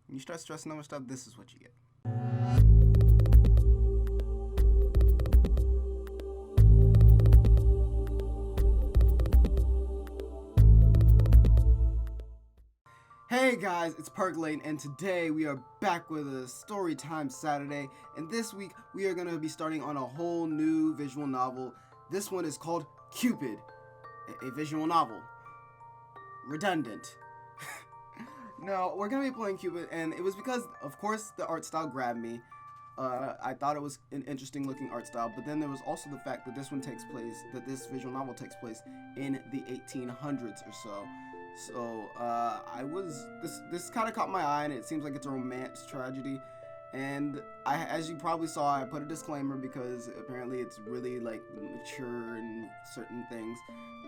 When you start stressing over stuff, this is what you get. Hey guys, it's Perk, and today we are back with a Storytime Saturday, and this week we are going to be starting on a whole new visual novel. This one is called CUPID, a visual novel. Redundant. No, we're going to be playing CUPID, and it was because, of course, the art style grabbed me. I thought it was an interesting looking art style, but then there was also the fact that this visual novel takes place in the 1800s or so. So, this kind of caught my eye, and it seems like it's a romance tragedy. And as you probably saw, I put a disclaimer because apparently it's really like mature in certain things,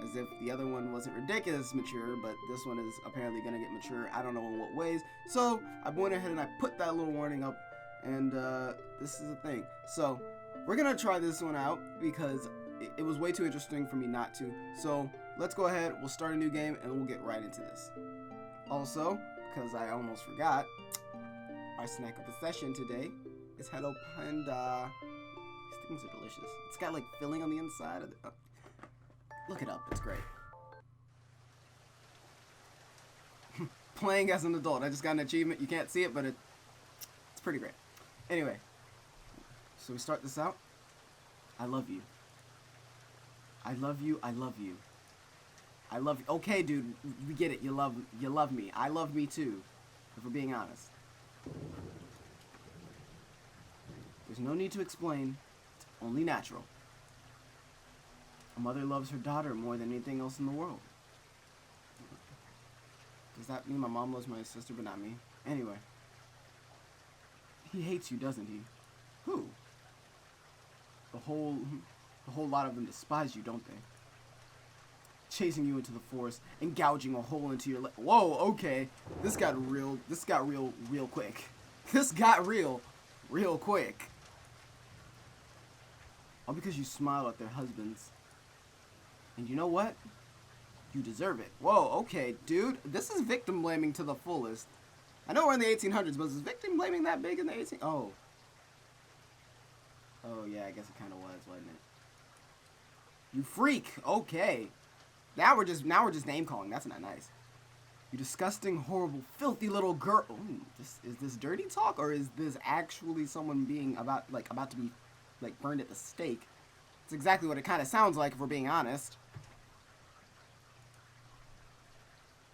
as if the other one wasn't ridiculous mature, but this one is apparently gonna get mature. I don't know in what ways. So I went ahead and I put that little warning up, and this is a thing. So we're gonna try this one out because it was way too interesting for me not to. So let's go ahead, we'll start a new game, and we'll get right into this. Also, because I almost forgot, our snack of the session today is Hello Panda. These things are delicious. It's got like filling on the inside of the... Look it up, it's great. Playing as an adult. I just got an achievement. You can't see it, but it's pretty great. Anyway, so we start this out. I love you. I love you. I love you. I love you. Okay, dude, we get it. You love me. I love me too, if we're being honest. There's no need to explain. It's only natural. A mother loves her daughter more than anything else in the world. Does that mean my mom loves my sister but not me? Anyway. He hates you, doesn't he? Who? The whole lot of them despise you, don't they? Chasing you into the forest and gouging a hole into your leg. Whoa, okay. This got real quick. This got real quick. All because you smile at their husbands. And you know what? You deserve it. Whoa, okay, dude. This is victim blaming to the fullest. I know we're in the 1800s, but is victim blaming that big in the 1800s? Oh. Oh, yeah, I guess it kind of was, wasn't it? You freak. Okay. Now we're just name calling. That's not nice. You disgusting, horrible, filthy little girl. Ooh, is this dirty talk, or is this actually someone being about to be like burned at the stake? It's exactly what it kind of sounds like, if we're being honest.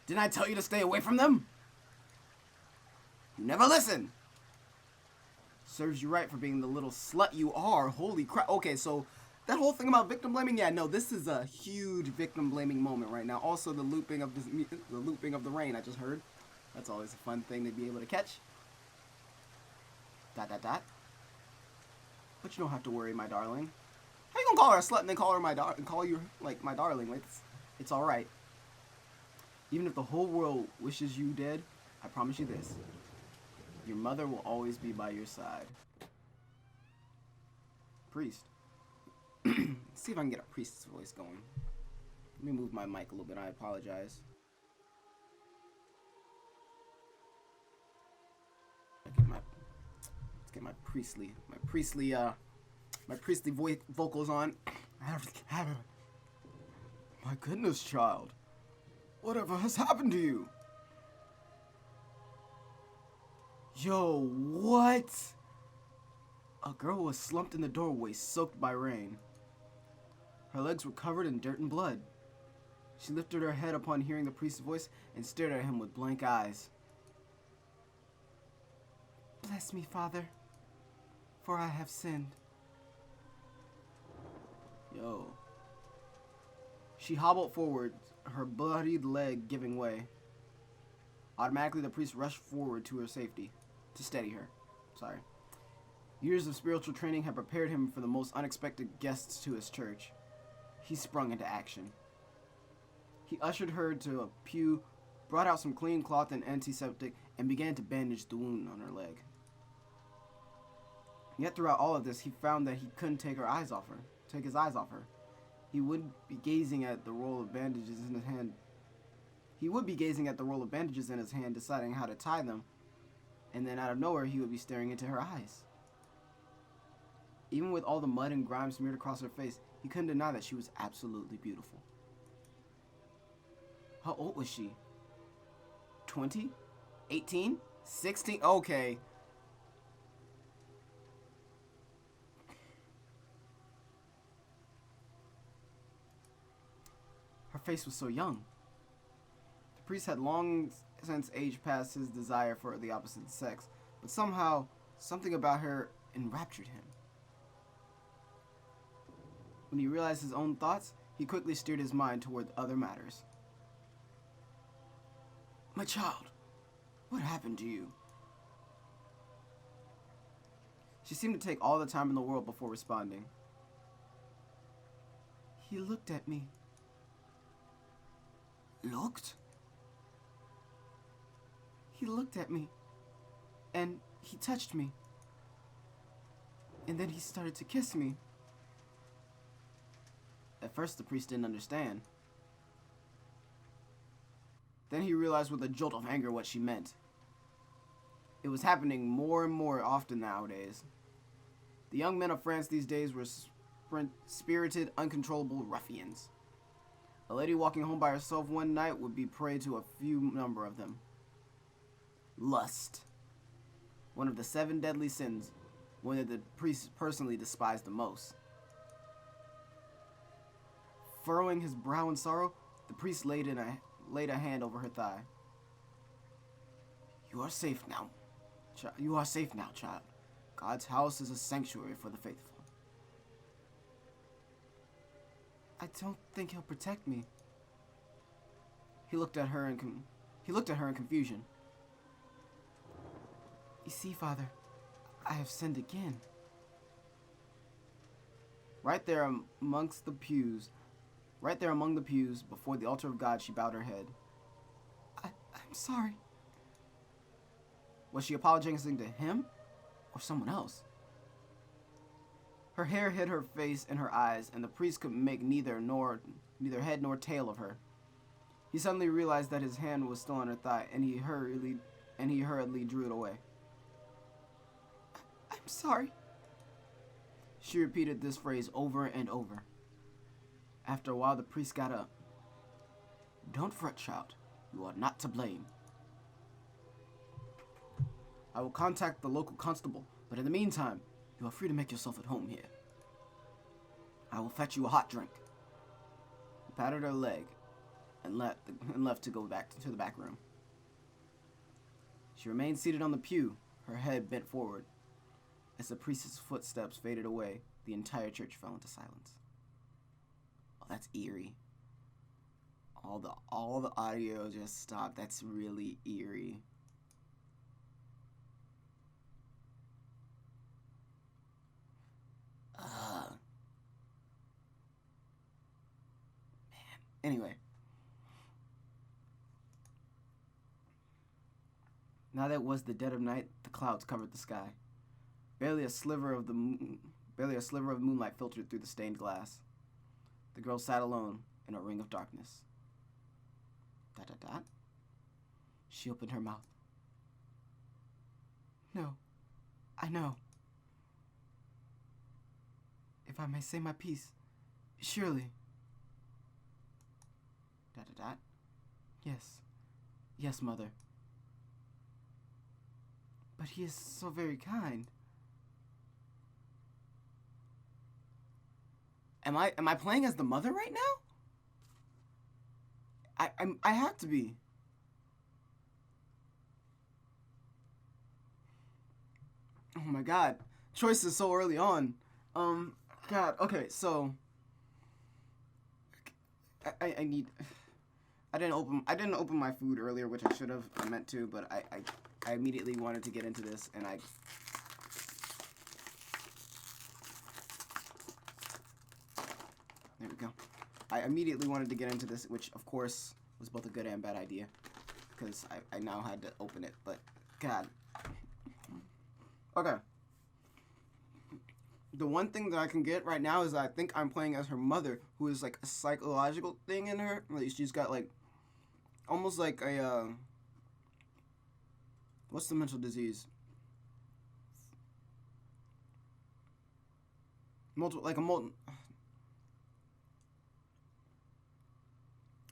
Didn't I tell you to stay away from them? You never listen. Serves you right for being the little slut you are. Holy crap. Okay, so that whole thing about victim blaming, yeah, no, this is a huge victim blaming moment right now. Also, the looping of the rain I just heard. That's always a fun thing to be able to catch. ... But you don't have to worry, my darling. How you gonna call her a slut and then call you like my darling? Like, it's all right. Even if the whole world wishes you dead, I promise you this: your mother will always be by your side. Priest. Let's see if I can get a priest's voice going. Let me move my mic a little bit. I apologize. Let's get my priestly vocals on. My goodness, child. Whatever has happened to you? Yo, what? A girl was slumped in the doorway, soaked by rain. Her legs were covered in dirt and blood. She lifted her head upon hearing the priest's voice and stared at him with blank eyes. Bless me, Father, for I have sinned. Yo. She hobbled forward, her bloodied leg giving way. Automatically, the priest rushed forward to her safety, to steady her. Sorry. Years of spiritual training had prepared him for the most unexpected guests to his church. He sprung into action. He ushered her to a pew, brought out some clean cloth and antiseptic, and began to bandage the wound on her leg. Yet throughout all of this, he found that he couldn't take his eyes off her. He would be gazing at the roll of bandages in his hand. Deciding how to tie them. and then out of nowhere he would be staring into her eyes. Even with all the mud and grime smeared across her face, he couldn't deny that she was absolutely beautiful. How old was she? 20? 18? 16? Okay. Her face was so young. The priest had long since aged past his desire for the opposite sex, but somehow, something about her enraptured him. When he realized his own thoughts, he quickly steered his mind toward other matters. My child, what happened to you? She seemed to take all the time in the world before responding. He looked at me. Looked? He looked at me, and he touched me. And then he started to kiss me. At first, the priest didn't understand. Then he realized with a jolt of anger what she meant. It was happening more and more often nowadays. The young men of France these days were spirited, uncontrollable ruffians. A lady walking home by herself one night would be prey to a few number of them. Lust. One of the 7 deadly sins, one that the priest personally despised the most. Furrowing his brow in sorrow, the priest laid a hand over her thigh. You are safe now. You are safe now, child. God's house is a sanctuary for the faithful. I don't think he'll protect me. He looked at her in confusion. You see, Father, I have sinned again. Right there among the pews, before the altar of God, she bowed her head. I'm sorry. Was she apologizing to him or someone else? Her hair hid her face and her eyes, and the priest could make neither head nor tail of her. He suddenly realized that his hand was still on her thigh, and he hurriedly drew it away. I'm sorry. She repeated this phrase over and over. After a while, the priest got up. Don't fret, child. You are not to blame. I will contact the local constable, but in the meantime, you are free to make yourself at home here. I will fetch you a hot drink. He patted her leg and left to go back to the back room. She remained seated on the pew, her head bent forward. As the priest's footsteps faded away, the entire church fell into silence. Oh, that's eerie. All the audio just stopped. That's really eerie. Man. Anyway. Now that it was the dead of night, the clouds covered the sky. Barely a sliver of moonlight filtered through the stained glass. The girl sat alone in a ring of darkness. ... She opened her mouth. No, I know. If I may say my piece, surely. ... Yes, mother. But he is so very kind. Am I playing as the mother right now? I have to be. Oh my god. Choices so early on. God, okay, so I didn't open my food earlier, which I should have. I meant to, but I immediately wanted to get into this, and there we go. I immediately wanted to get into this, which of course was both a good and bad idea, because I now had to open it, but God. Okay. The one thing that I can get right now is that I think I'm playing as her mother, who is like a psychological thing in her. Like she's got like, almost like a, What's the mental disease?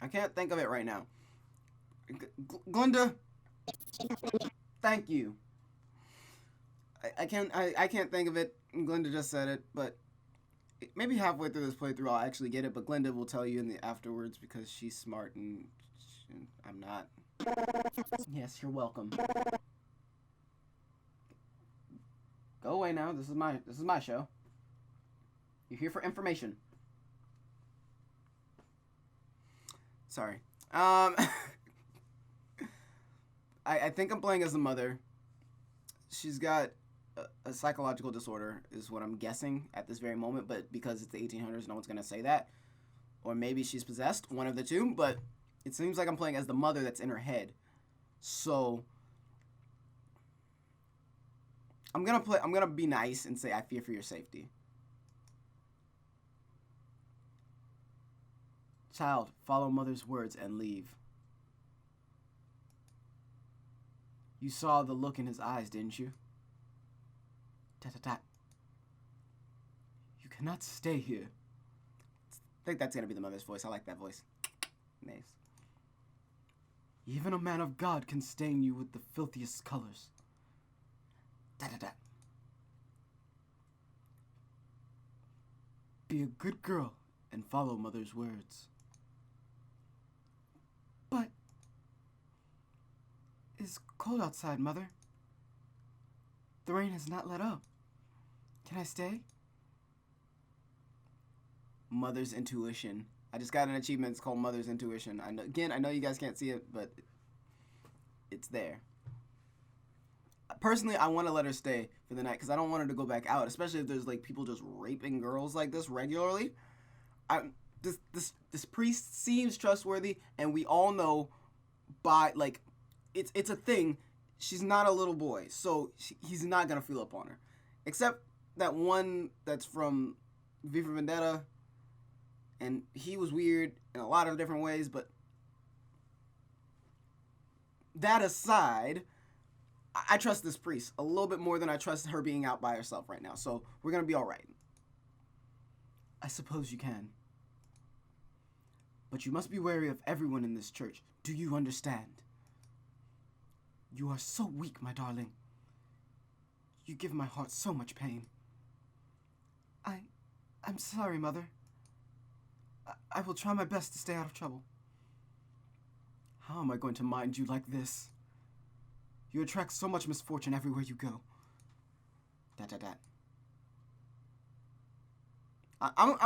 I can't think of it right now. Glynda, thank you. I can't think of it. Glynda just said it, but maybe halfway through this playthrough I'll actually get it. But Glynda will tell you in the afterwards because she's smart and I'm not. Yes, you're welcome. Go away now. This is my show. You're here for information. Sorry. I think I'm playing as the mother. She's got a psychological disorder, is what I'm guessing at this very moment. But because it's the 1800s, no one's gonna say that. Or maybe she's possessed. One of the two. But it seems like I'm playing as the mother that's in her head. So I'm gonna be nice and say I fear for your safety. Child, follow mother's words and leave. You saw the look in his eyes, didn't you? Ta-ta-ta. You cannot stay here. I think that's gonna be the mother's voice. I like that voice. Nice. Even a man of God can stain you with the filthiest colors. Da-da-da. Be a good girl and follow mother's words. But it's cold outside, Mother. The rain has not let up. Can I stay? Mother's intuition. I just got an achievement. It's called Mother's Intuition. I know you guys can't see it, but it's there. Personally, I want to let her stay for the night because I don't want her to go back out, especially if there's like people just raping girls like this regularly. This priest seems trustworthy, and we all know by like it's a thing. She's not a little boy, so he's not gonna feel up on her, except that one that's from V for Vendetta, and he was weird in a lot of different ways. But that aside, I trust this priest a little bit more than I trust her being out by herself right now. So we're gonna be all right. I suppose you can. But you must be wary of everyone in this church. Do you understand? You are so weak, my darling. You give my heart so much pain. I'm sorry, Mother. I will try my best to stay out of trouble. How am I going to mind you like this? You attract so much misfortune everywhere you go. Da-da-da. I'm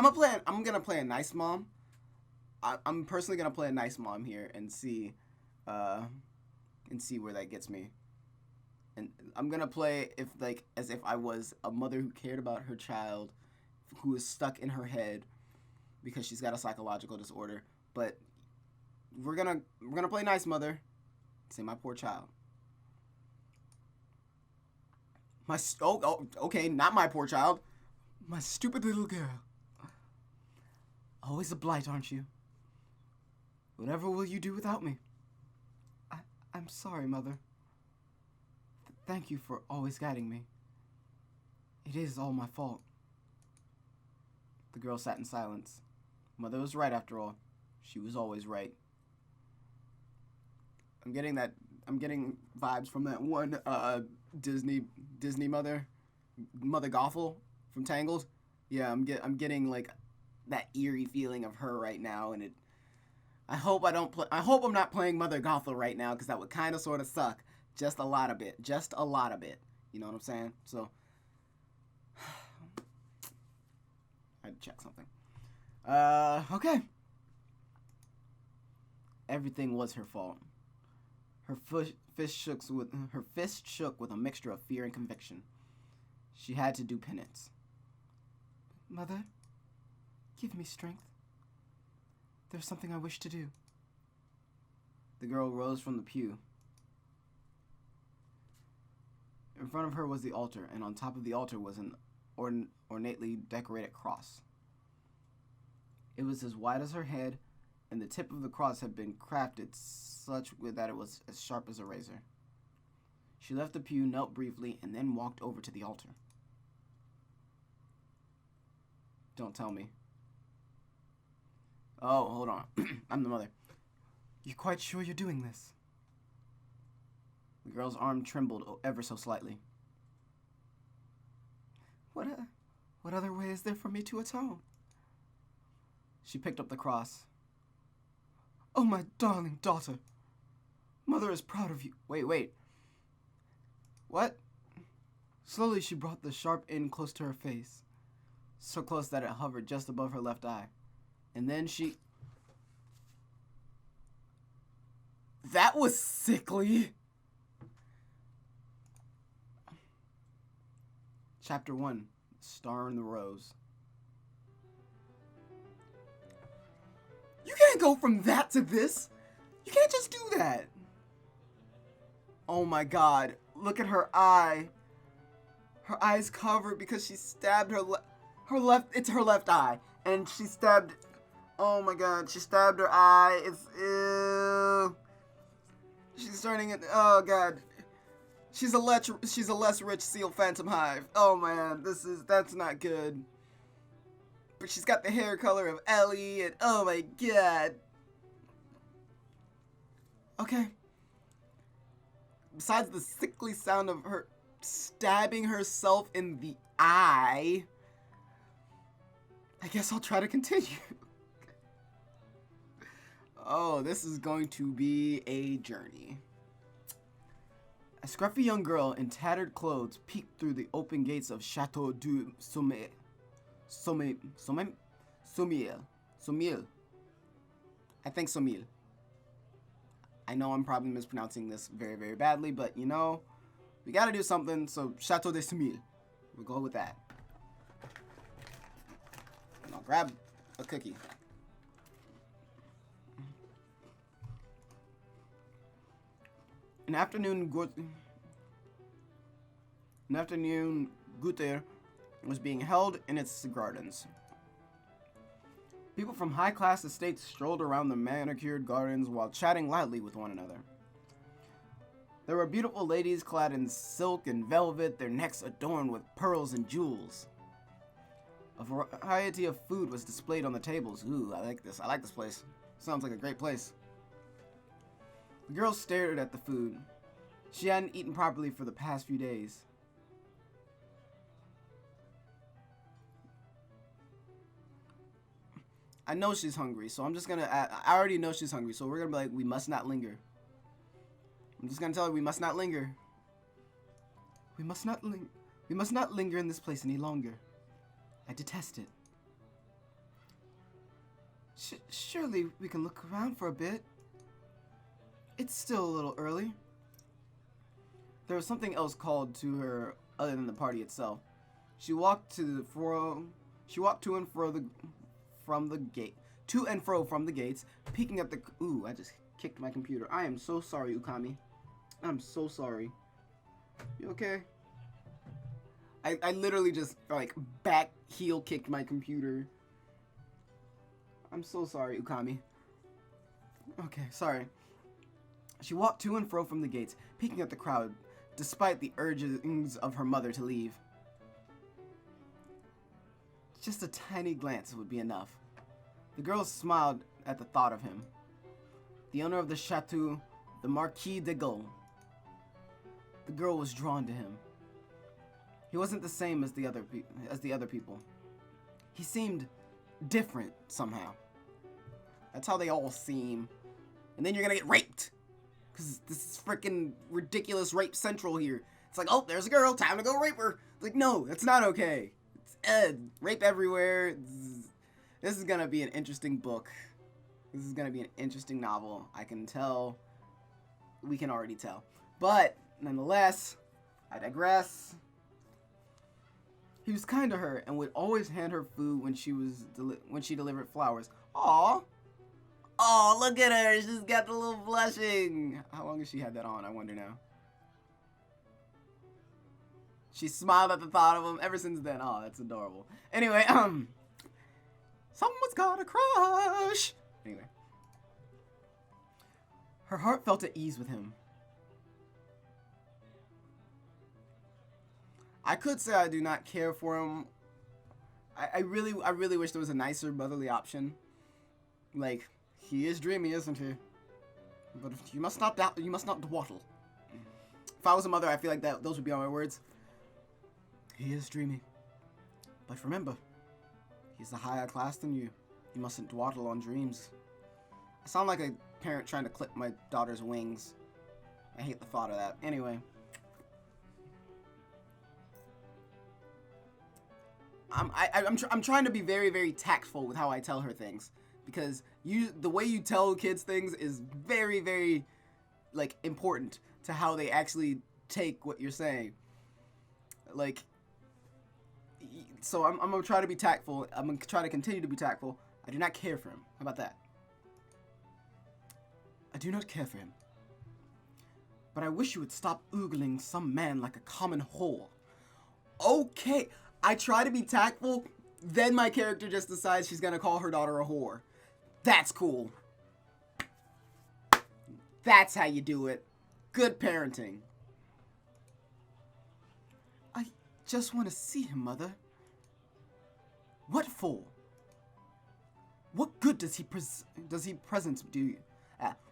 gonna play a nice mom. I'm personally gonna play a nice mom here and see where that gets me. And I'm gonna play as if I was a mother who cared about her child, who is stuck in her head because she's got a psychological disorder. But we're gonna play nice mother. Say my poor child. Okay, not my poor child. My stupid little girl. Always a blight, aren't you? Whatever will you do without me? I'm sorry, Mother. Thank you for always guiding me. It is all my fault. The girl sat in silence. Mother was right after all. She was always right. I'm getting vibes from that one Disney mother Gothel from Tangled. Yeah, I'm getting like that eerie feeling of her right now, and I hope I'm not playing Mother Gothel right now, because that would kind of sort of suck. Just a lot of it. You know what I'm saying? So, I had to check something. Okay. Everything was her fault. Her fist shook with a mixture of fear and conviction. She had to do penance. Mother, give me strength. There's something I wish to do. The girl rose from the pew. In front of her was the altar, and on top of the altar was an ornately decorated cross. It was as wide as her head, and the tip of the cross had been crafted such that it was as sharp as a razor. She left the pew, knelt briefly, and then walked over to the altar. Don't tell me. Oh, hold on. I'm the mother. You quite sure you're doing this? The girl's arm trembled ever so slightly. What other way is there for me to atone? She picked up the cross. Oh, my darling daughter. Mother is proud of you. Wait. What? Slowly she brought the sharp end close to her face, so close that it hovered just above her left eye. And then she... That was sickly. Chapter 1, Star in the Rose. You can't go from that to this. You can't just do that. Oh my god. Look at her eye. Her eye's covered because she stabbed it's her left eye. And she stabbed, oh my god, she stabbed her eye. It's, ew. She's turning it, oh god. She's a less rich Seal Phantom Hive. Oh man, that's not good. But she's got the hair color of Ellie, and oh my god. Okay. Besides the sickly sound of her stabbing herself in the eye, I guess I'll try to continue. Oh, this is going to be a journey. A scruffy young girl in tattered clothes peeked through the open gates of Chateau du Sommiel. I think Sommiel. I know I'm probably mispronouncing this very, very badly, but you know, we gotta do something, so Chateau de Sommiel. We'll go with that. And I'll grab a cookie. An afternoon Guter was being held in its gardens. People from high-class estates strolled around the manicured gardens while chatting loudly with one another. There were beautiful ladies clad in silk and velvet, their necks adorned with pearls and jewels. A variety of food was displayed on the tables. Ooh, I like this. I like this place. Sounds like a great place. The girl stared at the food. She hadn't eaten properly for the past few days. I know she's hungry, so I'm just gonna... I already know she's hungry, so we're gonna be like, we must not linger. I'm just gonna tell her we must not linger. We must not linger in this place any longer. I detest it. Surely we can look around for a bit. It's still a little early. There was something else called to her other than the party itself. She walked to and fro from the gates, peeking at the... Ooh, I just kicked my computer. I am so sorry, Ukami. I'm so sorry. You okay? I literally just, like, back heel kicked my computer. I'm so sorry, Ukami. Okay, sorry. She walked to and fro from the gates, peeking at the crowd, despite the urgings of her mother to leave. Just a tiny glance would be enough. The girl smiled at the thought of him. The owner of the chateau, the Marquis de Gaulle. The girl was drawn to him. He wasn't the same as the other people. He seemed different somehow. That's how they all seem. And then you're gonna get raped! Because this is freaking ridiculous rape central here. It's like, oh, there's a girl, time to go rape her. It's like, no, that's not okay. It's rape everywhere. This is gonna be an interesting book. This is gonna be an interesting novel. I can tell. We can already tell. But, nonetheless, I digress. He was kind to her and would always hand her food when she delivered flowers. Aww. Oh, look at her. She's got the little blushing. How long has she had that on? I wonder now. She smiled at the thought of him ever since then. Oh, that's adorable. Anyway, someone's got a crush. Anyway. Her heart felt at ease with him. I could say I do not care for him. I really wish there was a nicer motherly option. Like, he is dreamy, isn't he? But you must not dawdle. If I was a mother, I feel like those would be all my words. He is dreamy. But remember, he's a higher class than you. You mustn't dawdle on dreams. I sound like a parent trying to clip my daughter's wings. I hate the thought of that. Anyway. I'm trying to be very, very tactful with how I tell her things. Because the way you tell kids things is very, very, like, important to how they actually take what you're saying. Like, so I'm going to try to be tactful. I'm going to try to continue to be tactful. I do not care for him. How about that? I do not care for him. But I wish you would stop oogling some man like a common whore. Okay, I try to be tactful, then my character just decides she's going to call her daughter a whore. That's cool. That's how you do it. Good parenting. I just want to see him, Mother. What for? What good does presence do you?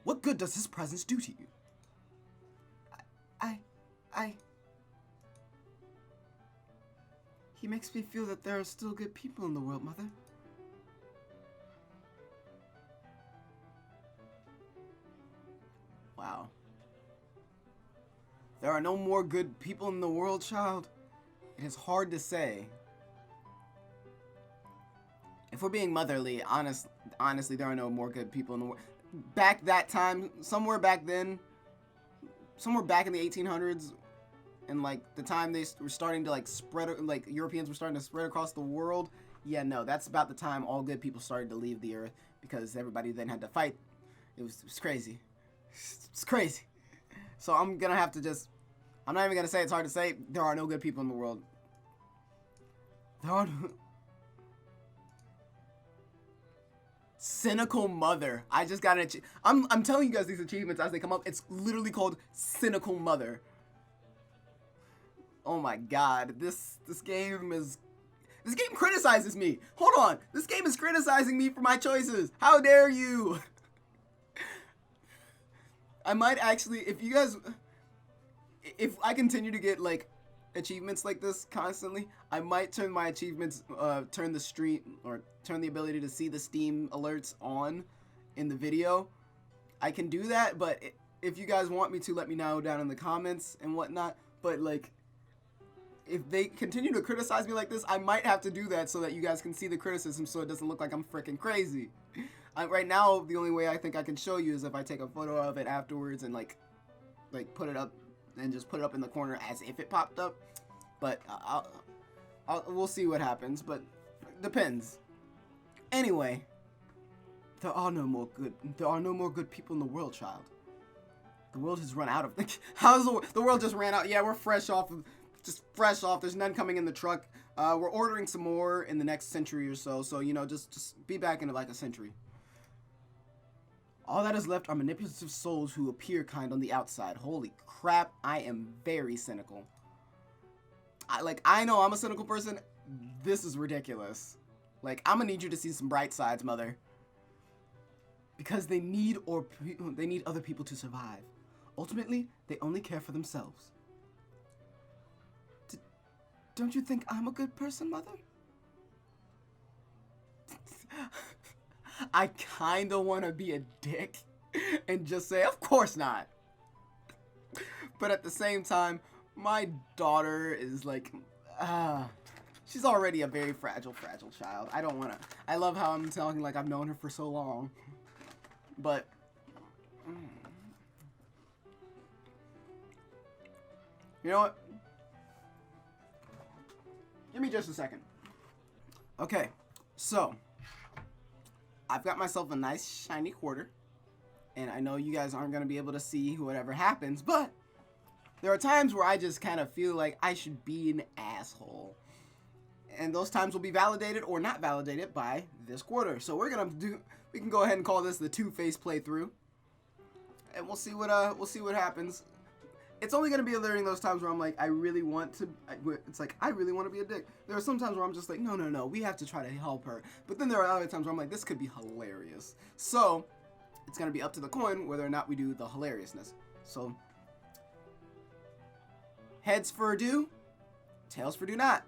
What good does his presence do to you? He makes me feel that there are still good people in the world, Mother. Wow. There are no more good people in the world, child. It is hard to say. If we're being motherly, honestly, there are no more good people in the world. Back that time, somewhere back then, somewhere back in the 1800s, and like the time they were starting to like spread, like Europeans were starting to spread across the world. Yeah, no, that's about the time all good people started to leave the earth because everybody then had to fight. It was crazy. It's crazy. So I'm gonna have to just, I'm not even gonna say it's hard to say. There are no good people in the world. There are no... Cynical Mother. I just got an I'm telling you guys these achievements as they come up. It's literally called Cynical Mother. Oh my god. This game criticizes me. Hold on. This game is criticizing me for my choices. How dare you? I might actually, if I continue to get like achievements like this constantly, I might turn my achievements, turn the ability to see the Steam alerts on in the video. I can do that, but if you guys want me to, let me know down in the comments and whatnot. But like, if they continue to criticize me like this, I might have to do that so that you guys can see the criticism so it doesn't look like I'm freaking crazy. Right now, the only way I think I can show you is if I take a photo of it afterwards and like put it up and just put it up in the corner as if it popped up. But we'll see what happens, but depends. Anyway, there are no more good people in the world, child. The world has run out of how's the world just ran out? Yeah, we're fresh off. There's none coming in the truck. We're ordering some more in the next century or so. So, you know, just be back in like a century. All that is left are manipulative souls who appear kind on the outside. Holy crap, I am very cynical. I know I'm a cynical person. This is ridiculous. Like, I'm gonna need you to see some bright sides, Mother. Because they need other people to survive. Ultimately, they only care for themselves. Don't you think I'm a good person, Mother? I kinda wanna be a dick and just say, of course not. But at the same time, my daughter is like, she's already a very fragile child. I love how I'm talking like I've known her for so long. But, you know what? Give me just a second. Okay, so I've got myself a nice shiny quarter, and I know you guys aren't going to be able to see whatever happens, but there are times where I just kind of feel like I should be an asshole. And those times will be validated or not validated by this quarter. So we can go ahead and call this the two-face playthrough. And we'll see what happens. it's only going to be during those times where I'm like, I really want to, it's like, I really want to be a dick. There are some times where I'm just like, no, we have to try to help her. But then there are other times where I'm like, this could be hilarious. So, it's going to be up to the coin whether or not we do the hilariousness. So, heads for do, tails for do not.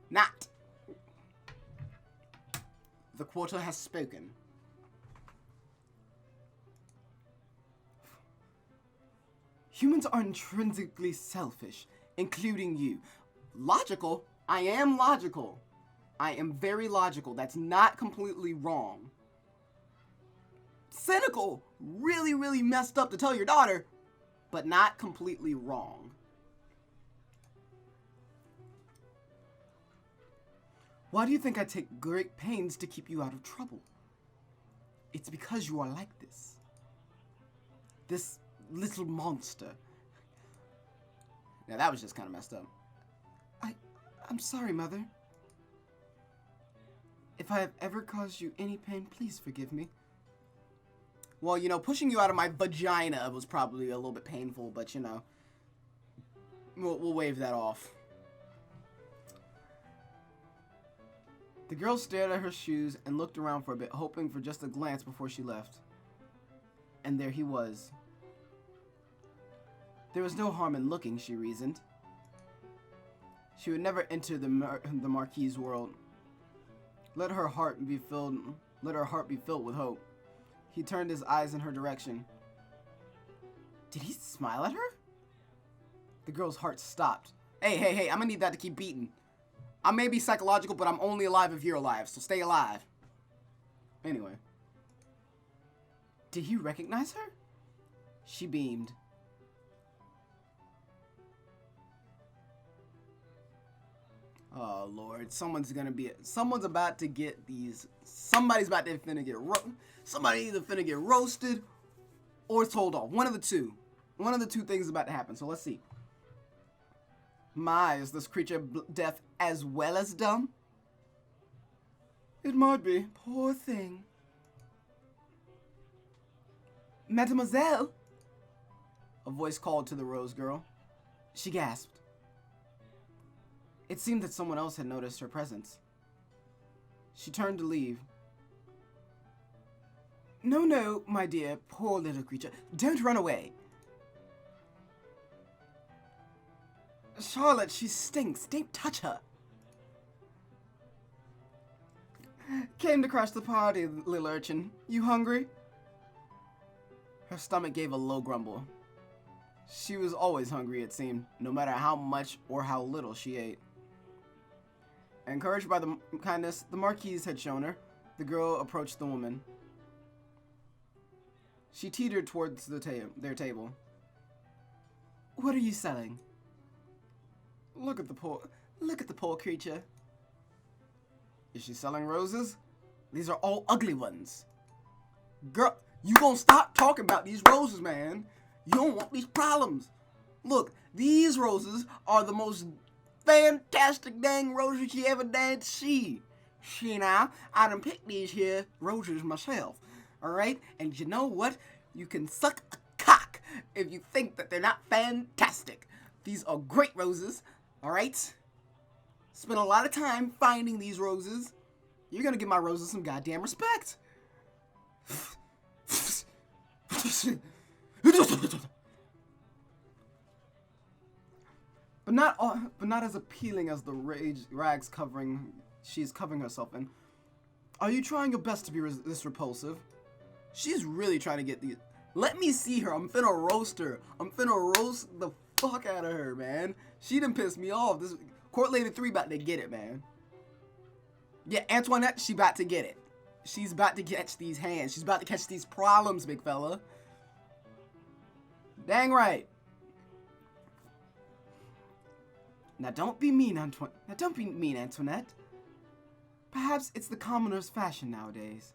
Not. The quarter has spoken. Humans are intrinsically selfish, including you. Logical? I am logical. I am very logical. That's not completely wrong. Cynical? Really, really messed up to tell your daughter, but not completely wrong. Why do you think I take great pains to keep you out of trouble? It's because you are like this. This little monster. Now that was just kind of messed up. I'm sorry, Mother. If I have ever caused you any pain, please forgive me. Well, you know, pushing you out of my vagina was probably a little bit painful, but you know, we'll wave that off. The girl stared at her shoes and looked around for a bit, hoping for just a glance before she left. And there he was. There was no harm in looking, she reasoned. She would never enter the Marquis's world. Let her heart be filled with hope. He turned his eyes in her direction. Did he smile at her? The girl's heart stopped. Hey, I'm gonna need that to keep beating. I may be psychological, but I'm only alive if you're alive, so stay alive. Anyway. Did he recognize her? She beamed. Oh, Lord. Somebody's about to get these. Somebody's about to finna get somebody either finna get roasted or told off. One of the two. One of the two things is about to happen. So let's see. My, is this creature deaf as well as dumb? It might be. Poor thing. Mademoiselle? A voice called to the rose girl. She gasped. It seemed that someone else had noticed her presence. She turned to leave. No, my dear, poor little creature. Don't run away. Charlotte, she stinks. Don't touch her. Came to crash the party, little urchin. You hungry? Her stomach gave a low grumble. She was always hungry, it seemed, no matter how much or how little she ate. Encouraged by the kindness the Marquise had shown her, the girl approached the woman. She teetered towards their table. What are you selling? Look at the poor creature. Is she selling roses? These are all ugly ones. Girl, you gonna stop talking about these roses, man. You don't want these problems. Look, these roses are the most fantastic dang roses you ever did see. See now, I done picked these here roses myself. Alright? And you know what? You can suck a cock if you think that they're not fantastic. These are great roses. Alright? Spent a lot of time finding these roses. You're gonna give my roses some goddamn respect. But not as appealing as the rags she's covering herself in. Are you trying your best to be this repulsive? She's really trying to get these. Let me see her. I'm finna roast her. I'm finna roast the fuck out of her, man. She done pissed me off. This Court Lady 3 about to get it, man. Yeah, Antoinette, she about to get it. She's about to catch these hands. She's about to catch these problems, big fella. Dang right. Now don't be mean, Antoinette. Perhaps it's the commoner's fashion nowadays.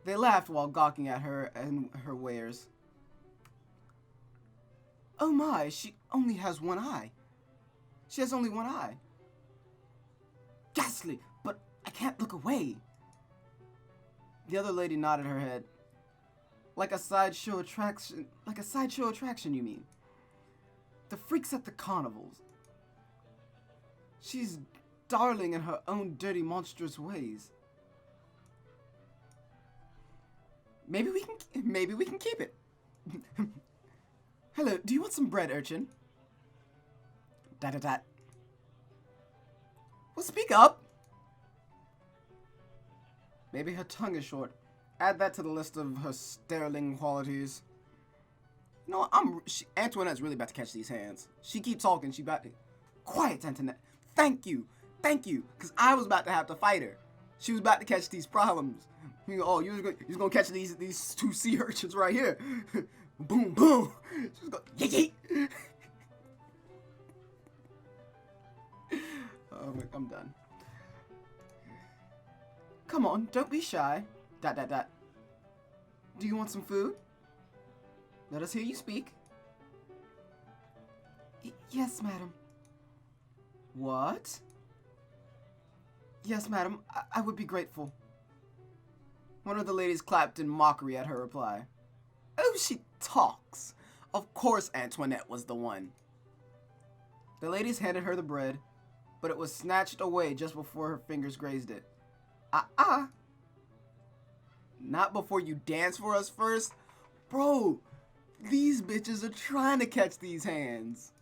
They laughed while gawking at her and her wares. Oh my, she only has one eye. She has only one eye. Ghastly, but I can't look away. The other lady nodded her head. Like a sideshow attraction, you mean? The freaks at the carnivals. She's darling in her own dirty, monstrous ways. Maybe we can keep it. Hello, do you want some bread, urchin? Dat. Well, speak up. Maybe her tongue is short. Add that to the list of her sterling qualities. No, Antoinette's really about to catch these hands. She keep talking. She about to... Quiet, Antoinette. Thank you. Because I was about to have to fight her. She was about to catch these problems. You know, you was gonna catch these two sea urchins right here. Boom, boom. She was going, yeet. Oh, I'm done. Come on, don't be shy. Dat. Do you want some food? Let us hear you speak. Yes, madam. What? Yes, madam. I would be grateful. One of the ladies clapped in mockery at her reply. Oh, she talks. Of course Antoinette was the one. The ladies handed her the bread, but it was snatched away just before her fingers grazed it. Not before you dance for us first? Bro, these bitches are trying to catch these hands.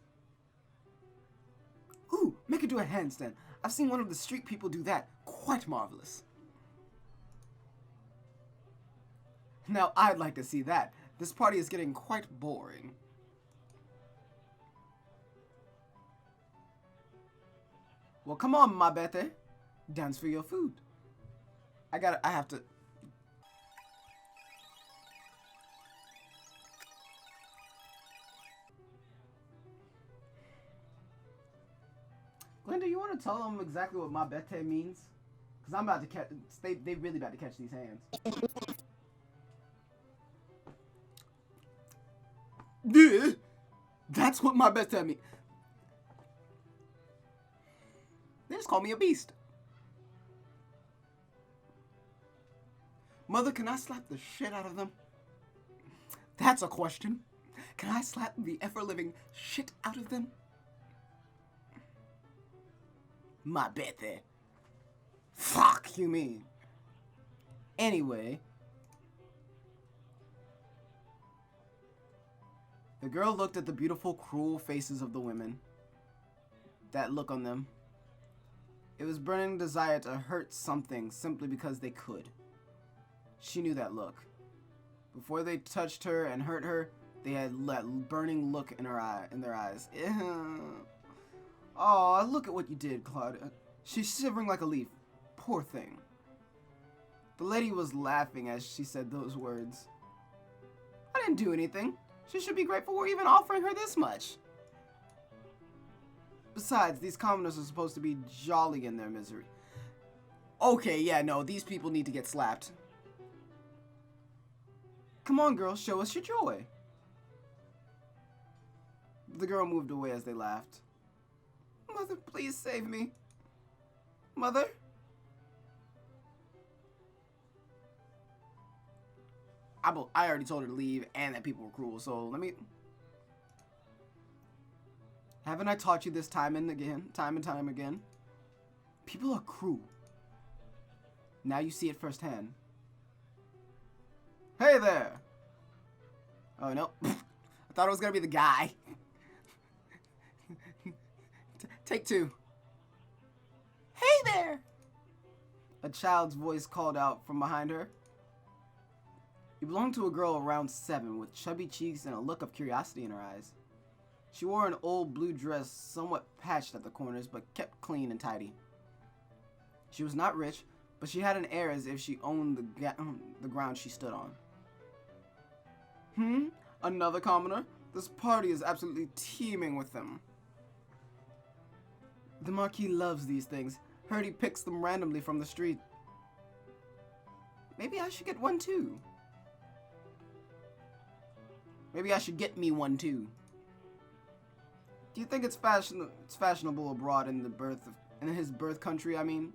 Ooh, make her do a handstand. I've seen one of the street people do that. Quite marvelous. Now, I'd like to see that. This party is getting quite boring. Well, come on, ma bete. Dance for your food. I have to... Glynda, you want to tell them exactly what ma bete means? Because I'm about to catch... They really about to catch these hands. That's what ma bete means. They just call me a beast. Mother, can I slap the shit out of them? That's a question. Can I slap the ever-living shit out of them? Ma bete. Fuck you mean. Anyway. The girl looked at the beautiful, cruel faces of the women. That look on them. It was burning desire to hurt something simply because they could. She knew that look. Before they touched her and hurt her, they had that burning look in their eyes. Oh, look at what you did, Claudia. She's shivering like a leaf. Poor thing. The lady was laughing as she said those words. I didn't do anything. She should be grateful we're even offering her this much. Besides, these commoners are supposed to be jolly in their misery. Okay, yeah, no, these people need to get slapped. Come on, girl, show us your joy. The girl moved away as they laughed. Mother, please save me. Mother? I already told her to leave and that people were cruel, so let me... Haven't I taught you this time and time again? People are cruel. Now you see it firsthand. Hey there! Oh, no. I thought it was gonna be the guy. Take two. Hey there! A child's voice called out from behind her. It belonged to a girl around 7 with chubby cheeks and a look of curiosity in her eyes. She wore an old blue dress, somewhat patched at the corners, but kept clean and tidy. She was not rich, but she had an air as if she owned the ground she stood on. Another commoner? This party is absolutely teeming with them. The Marquis loves these things. Heard he picks them randomly from the street. Maybe I should get one too. Maybe I should get me one too. Do you think it's fashionable abroad in his birth country, I mean?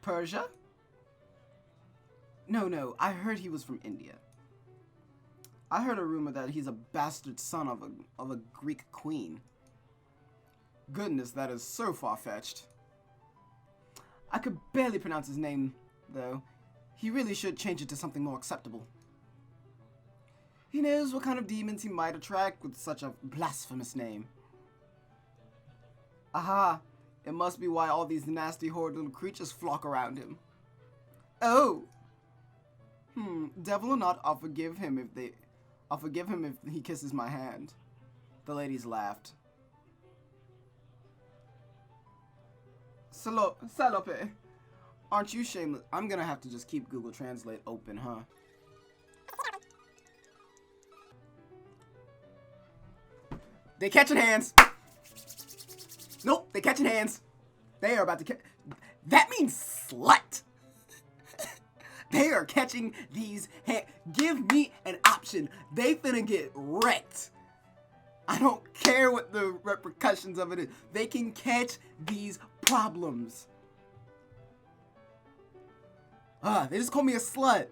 Persia? No, I heard he was from India. I heard a rumor that he's a bastard son of a Greek queen. Goodness, that is so far-fetched. I could barely pronounce his name, though. He really should change it to something more acceptable. He knows what kind of demons he might attract with such a blasphemous name. Aha! It must be why all these nasty, horrid little creatures flock around him. Oh! Devil or not, I'll forgive him if he kisses my hand. The ladies laughed. Salope, aren't you shameless? I'm gonna have to just keep Google Translate open, huh? They catching hands. Nope, they catching hands. They are about to catch. That means slut. They are catching these hands. Give me an option. They finna get wrecked. I don't care what the repercussions of it is. They can catch these problems. They just called me a slut.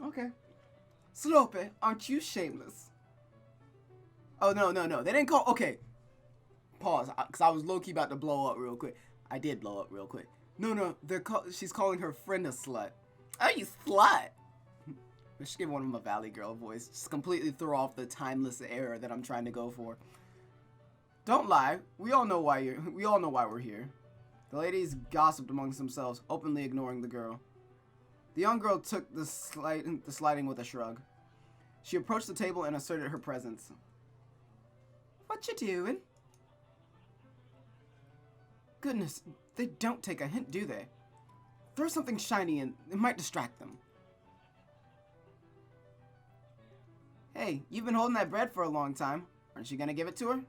Okay. Slope, aren't you shameless? Oh, no. They didn't call... Okay. Pause. Because I was low-key about to blow up real quick. I did blow up real quick. No. She's calling her friend a slut. Oh, you slut. I should give one of them a Valley Girl voice. Just completely throw off the timeless era that I'm trying to go for. Don't lie. We all know why we're here. The ladies gossiped amongst themselves, openly ignoring the girl. The young girl took the sliding with a shrug. She approached the table and asserted her presence. What you doing? Goodness, they don't take a hint, do they? Throw something shiny in, it might distract them. Hey, you've been holding that bread for a long time. Aren't you gonna give it to her?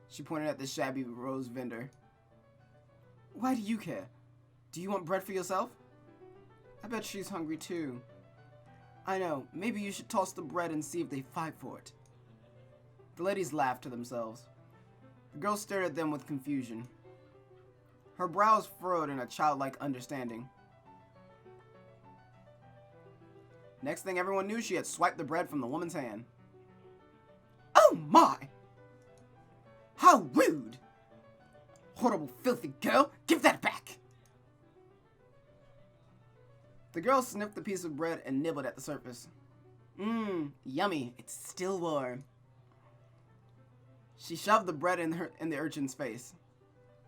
She pointed at the shabby rose vendor. Why do you care? Do you want bread for yourself? I bet she's hungry too. I know, maybe you should toss the bread and see if they fight for it. The ladies laughed to themselves. The girl stared at them with confusion. Her brows furrowed in a childlike understanding. Next thing everyone knew, she had swiped the bread from the woman's hand. Oh my! How rude! Horrible, filthy girl! Give that back! The girl sniffed the piece of bread and nibbled at the surface. Yummy. It's still warm. She shoved the bread in the urchin's face.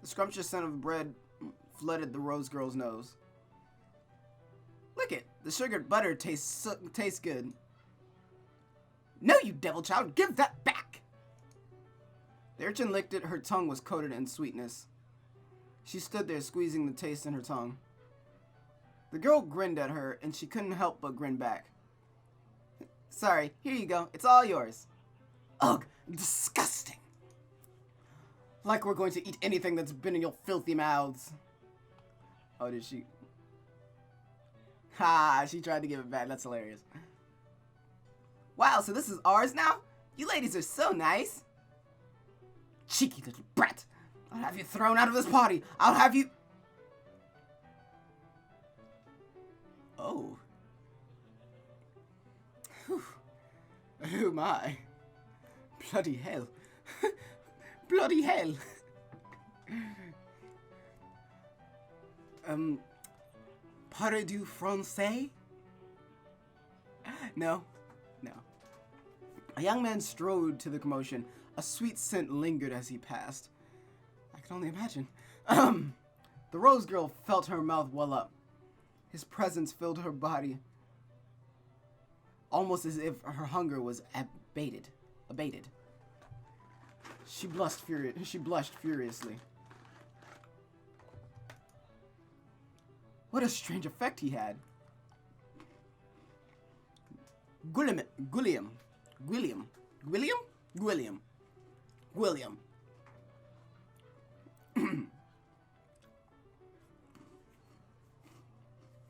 The scrumptious scent of bread flooded the rose girl's nose. Lick it. The sugared butter tastes good. No, you devil child. Give that back. The urchin licked it. Her tongue was coated in sweetness. She stood there, squeezing the taste in her tongue. The girl grinned at her, and she couldn't help but grin back. Sorry, here you go. It's all yours. Ugh, disgusting. Like we're going to eat anything that's been in your filthy mouths. Oh, did she? Ha, she tried to give it back. That's hilarious. Wow, so this is ours now? You ladies are so nice. Cheeky little brat. I'll have you thrown out of this party. I'll have you... Oh. Whew. Oh my. Bloody hell. Bloody hell. Parlez-vous français? No. A young man strode to the commotion. A sweet scent lingered as he passed. I can only imagine. The rose girl felt her mouth well up. His presence filled her body, almost as if her hunger was abated. She blushed furiously. What a strange effect he had. Gwilliam.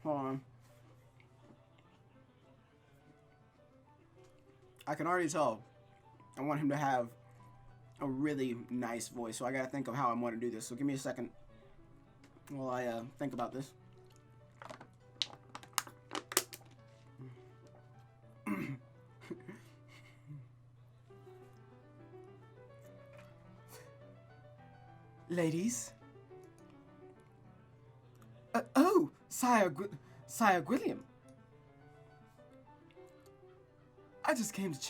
Hold on. I can already tell I want him to have a really nice voice, so I gotta think of how I want to do this. So give me a second while I think about this. Ladies? Oh, Sire Gwilliam. I just came to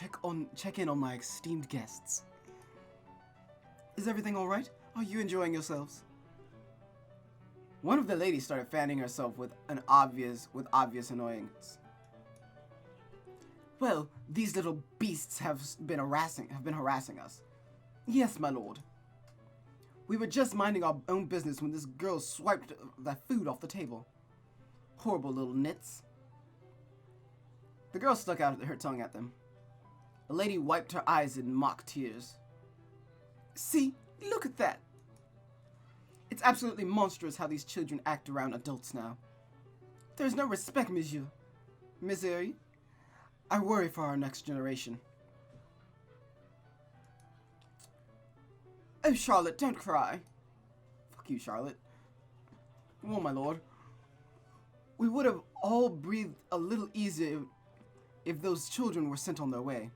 check in on my esteemed guests. Is everything all right? Are you enjoying yourselves? One of the ladies started fanning herself with obvious annoyance. Well, these little beasts have been harassing us. Yes, my lord. We were just minding our own business when this girl swiped that food off the table. Horrible little nits. The girl stuck out her tongue at them. A lady wiped her eyes in mock tears. See, look at that. It's absolutely monstrous how these children act around adults now. There's no respect, monsieur. Misery. I worry for our next generation. Oh, Charlotte, don't cry. Fuck you, Charlotte. Oh, my lord. We would have all breathed a little easier if those children were sent on their way.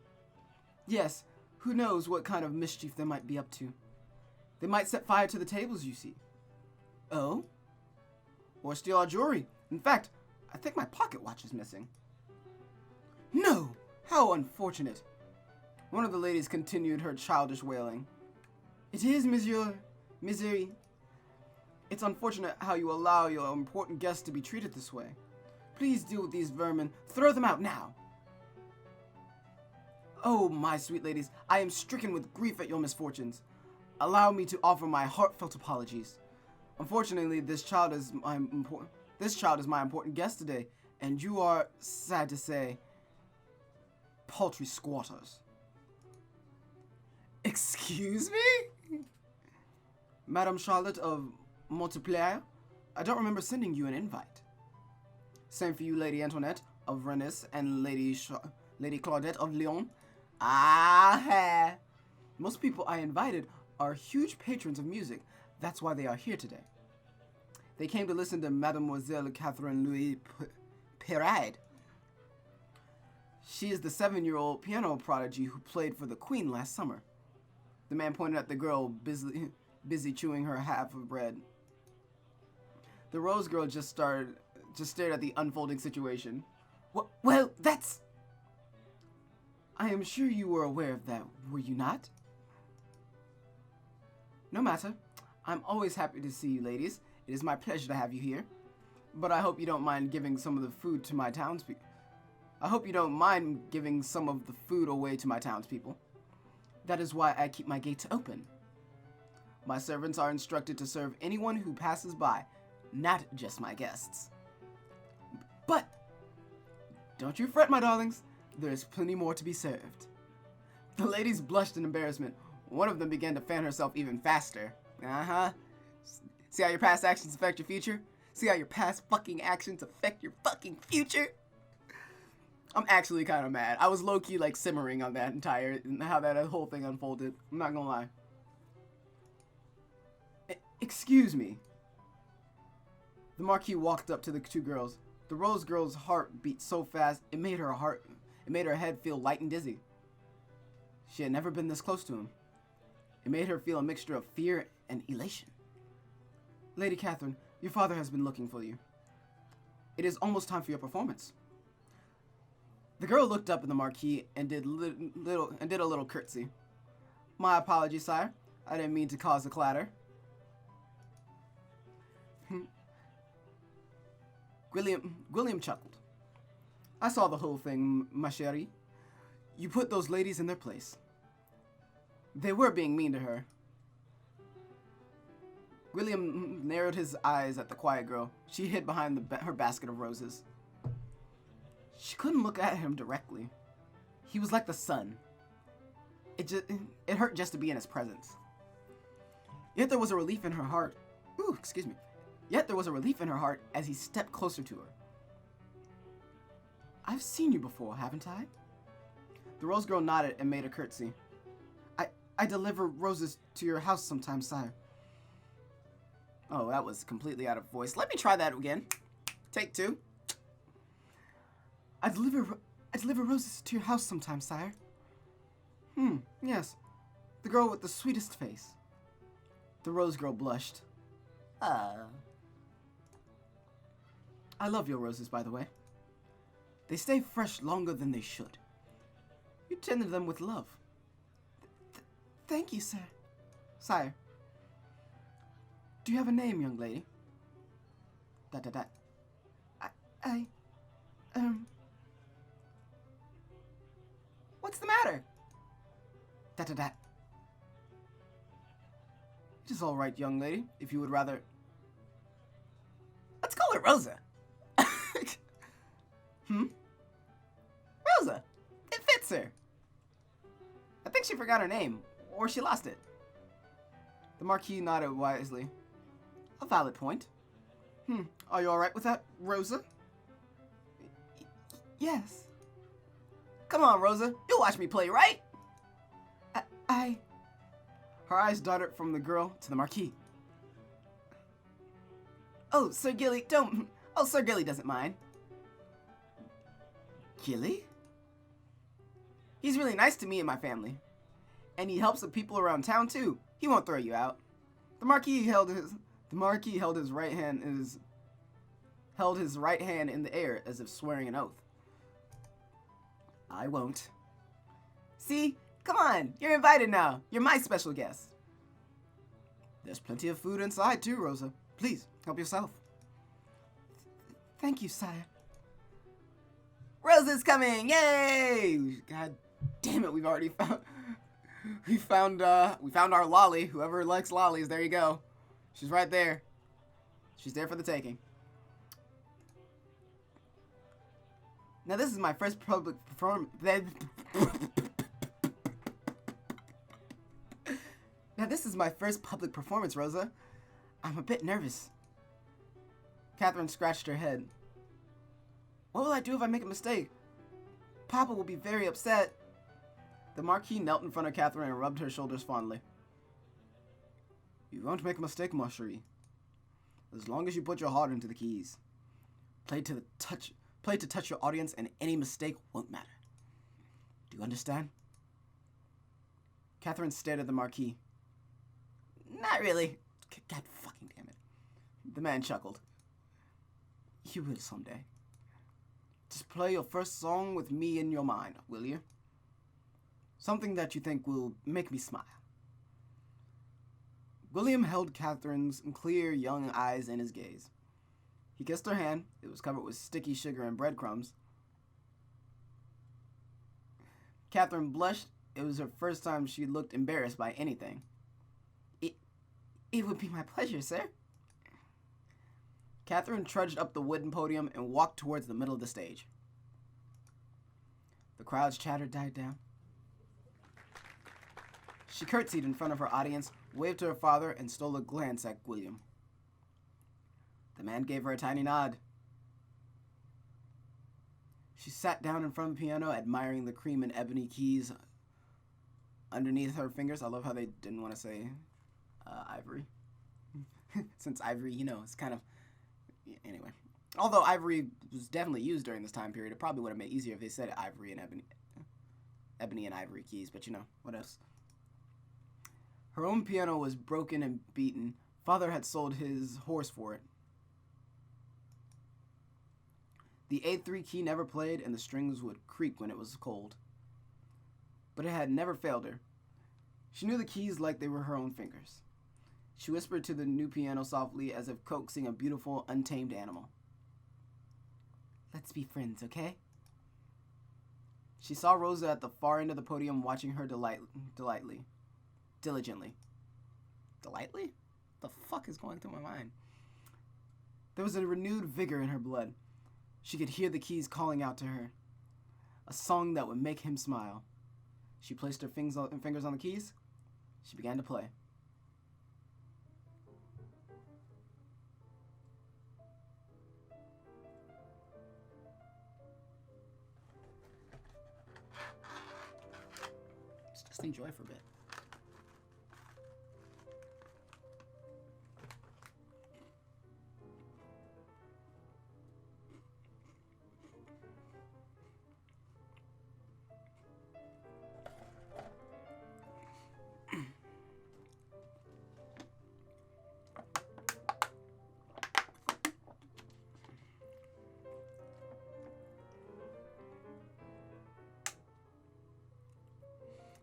Yes, who knows what kind of mischief they might be up to. They might set fire to the tables, you see. Oh? Or steal our jewelry. In fact, I think my pocket watch is missing. No! How unfortunate. One of the ladies continued her childish wailing. It is, monsieur. Misery. It's unfortunate how you allow your important guests to be treated this way. Please deal with these vermin. Throw them out now. Oh, my sweet ladies, I am stricken with grief at your misfortunes. Allow me to offer my heartfelt apologies. Unfortunately, this child is my important guest today, and you are, sad to say, paltry squatters. Excuse me? Madame Charlotte of Multiplier, I don't remember sending you an invite. Same for you, Lady Antoinette of Rennes and Lady Claudette of Lyon. Ah, most people I invited are huge patrons of music. That's why they are here today. They came to listen to Mademoiselle Catherine Louis Perride. She is the 7-year-old piano prodigy who played for the Queen last summer. The man pointed at the girl busy chewing her half of bread. The Rose Girl just stared at the unfolding situation. Well, that's... I am sure you were aware of that, were you not? No matter. I'm always happy to see you, ladies. It is my pleasure to have you here. But I hope you don't mind giving some of the food to my townspeople. I hope you don't mind giving some of the food away to my townspeople. That is why I keep my gates open. My servants are instructed to serve anyone who passes by, not just my guests. But don't you fret, my darlings. There is plenty more to be served. The ladies blushed in embarrassment. One of them began to fan herself even faster. See how your past actions affect your future? See how your past fucking actions affect your fucking future? I'm actually kind of mad. I was low-key like simmering on that how that whole thing unfolded. I'm not gonna lie. Excuse me. The Marquis walked up to the two girls. The Rose Girl's heart beat so fast it made her head feel light and dizzy. She had never been this close to him. It made her feel a mixture of fear and elation. Lady Catherine, your father has been looking for you. It is almost time for your performance. The girl looked up at the Marquis and did a little curtsy. My apologies, sire. I didn't mean to cause a clatter. Gwilliam chuckled. I saw the whole thing, ma chérie. You put those ladies in their place. They were being mean to her. Gwilliam narrowed his eyes at the quiet girl. She hid behind her basket of roses. She couldn't look at him directly. He was like the sun. It hurt just to be in his presence. Yet there was a relief in her heart. Yet there was a relief in her heart as he stepped closer to her. I've seen you before, haven't I? The Rose Girl nodded and made a curtsy. I deliver roses to your house sometimes, sire. Oh, that was completely out of voice. Let me try that again. Take 2. I deliver roses to your house sometimes, sire. Yes. The girl with the sweetest face. The rose girl blushed. I love your roses, by the way. They stay fresh longer than they should. You tended them with love. Thank you, sir. Sire. Do you have a name, young lady? What's the matter? It is all right, young lady, if you would rather... Let's call her Rosa. Rosa. It fits her. I think she forgot her name, or she lost it. The Marquis nodded wisely. A valid point. Are you all right with that, Rosa? Yes. Come on, Rosa. You'll watch me play, right? Her eyes darted from the girl to the Marquis. Oh, Sir Gilly, don't... Oh, Sir Gilly doesn't mind. Gilly? He's really nice to me and my family. And he helps the people around town, too. He won't throw you out. The Marquis held his right hand in the air as if swearing an oath. I won't. See? Come on, you're invited now. You're my special guest. There's plenty of food inside too, Rosa. Please, help yourself. Thank you, sire. Rosa's coming! Yay! God damn it, we've already found... we found our lolly. Whoever likes lollies, there you go. She's right there. She's there for the taking. Now this is my first public performance. Now this is my first public performance, Rosa. I'm a bit nervous. Catherine scratched her head. What will I do if I make a mistake? Papa will be very upset. The Marquis knelt in front of Catherine and rubbed her shoulders fondly. You won't make a mistake, ma chérie. As long as you put your heart into the keys. Play to touch your audience, and any mistake won't matter. Do you understand? Catherine stared at the Marquis. Not really. God fucking damn it. The man chuckled. You will someday. Just play your first song with me in your mind, will you? Something that you think will make me smile. William held Catherine's clear young eyes in his gaze. He kissed her hand. It was covered with sticky sugar and breadcrumbs. Catherine blushed. It was her first time she looked embarrassed by anything. It would be my pleasure, sir. Catherine trudged up the wooden podium and walked towards the middle of the stage. The crowd's chatter died down. She curtsied in front of her audience, waved to her father, and stole a glance at William. The man gave her a tiny nod. She sat down in front of the piano, admiring the cream and ebony keys underneath her fingers. I love how they didn't want to say ivory. Since ivory, you know, it's kind of... Anyway. Although ivory was definitely used during this time period, it probably would have made it easier if they said ivory and ebony. Ebony and ivory keys, but you know, what else? Her own piano was broken and beaten. Father had sold his horse for it. The A3 key never played, and the strings would creak when it was cold. But it had never failed her. She knew the keys like they were her own fingers. She whispered to the new piano softly, as if coaxing a beautiful, untamed animal. Let's be friends, okay? She saw Rosa at the far end of the podium, watching her diligently. Delightly? The fuck is going through my mind? There was a renewed vigor in her blood. She could hear the keys calling out to her. A song that would make him smile. She placed her fingers on the keys. She began to play. Just enjoy for a bit.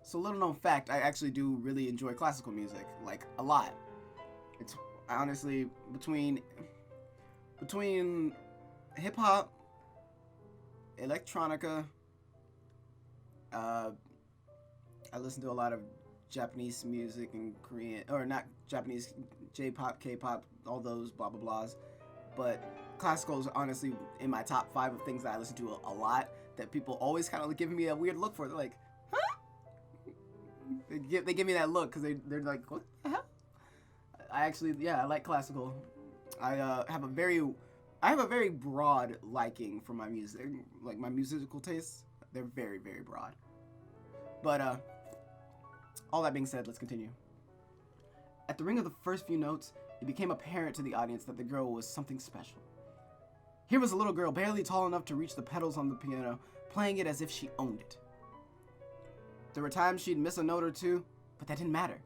So little known fact, I actually do really enjoy classical music, like a lot. It's honestly between hip hop, electronica. I listen to a lot of Japanese music and Korean, or not Japanese, J-pop, K-pop, all those blah blah blahs. But classical is honestly in my top 5 of things that I listen to a lot. That people always kind of give me a weird look for. They're like, huh? They give me that look because they're like, what the hell? I actually, yeah, I like classical. I have a very broad liking for my music, like my musical tastes. They're very, very broad. But all that being said, let's continue. At the ring of the first few notes, it became apparent to the audience that the girl was something special. Here was a little girl barely tall enough to reach the pedals on the piano, playing it as if she owned it. There were times she'd miss a note or two, but that didn't matter.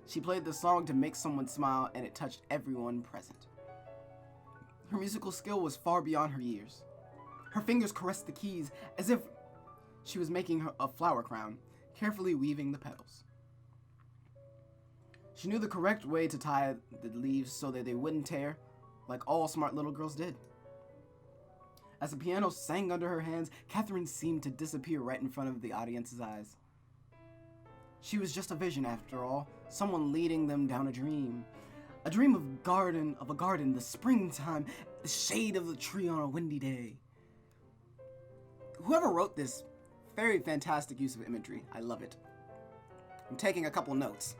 She played the song to make someone smile, and it touched everyone present. Her musical skill was far beyond her years. Her fingers caressed the keys as if she was making a flower crown, carefully weaving the petals. She knew the correct way to tie the leaves so that they wouldn't tear, like all smart little girls did. As the piano sang under her hands, Catherine seemed to disappear right in front of the audience's eyes. She was just a vision, after all, someone leading them down a dream. A dream of a garden, the springtime, the shade of the tree on a windy day. Whoever wrote this, very fantastic use of imagery. I love it. I'm taking a couple notes.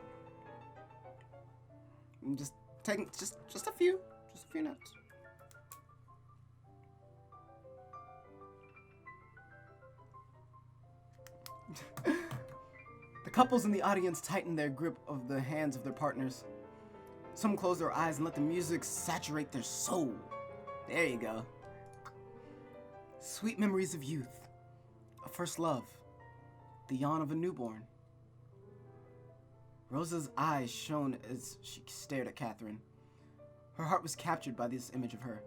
I'm just taking just a few notes. The couples in the audience tightened their grip of the hands of their partners. Some closed their eyes and let the music saturate their soul. There you go. Sweet memories of youth, a first love, the yawn of a newborn. Rosa's eyes shone as she stared at Catherine. Her heart was captured by this image of her.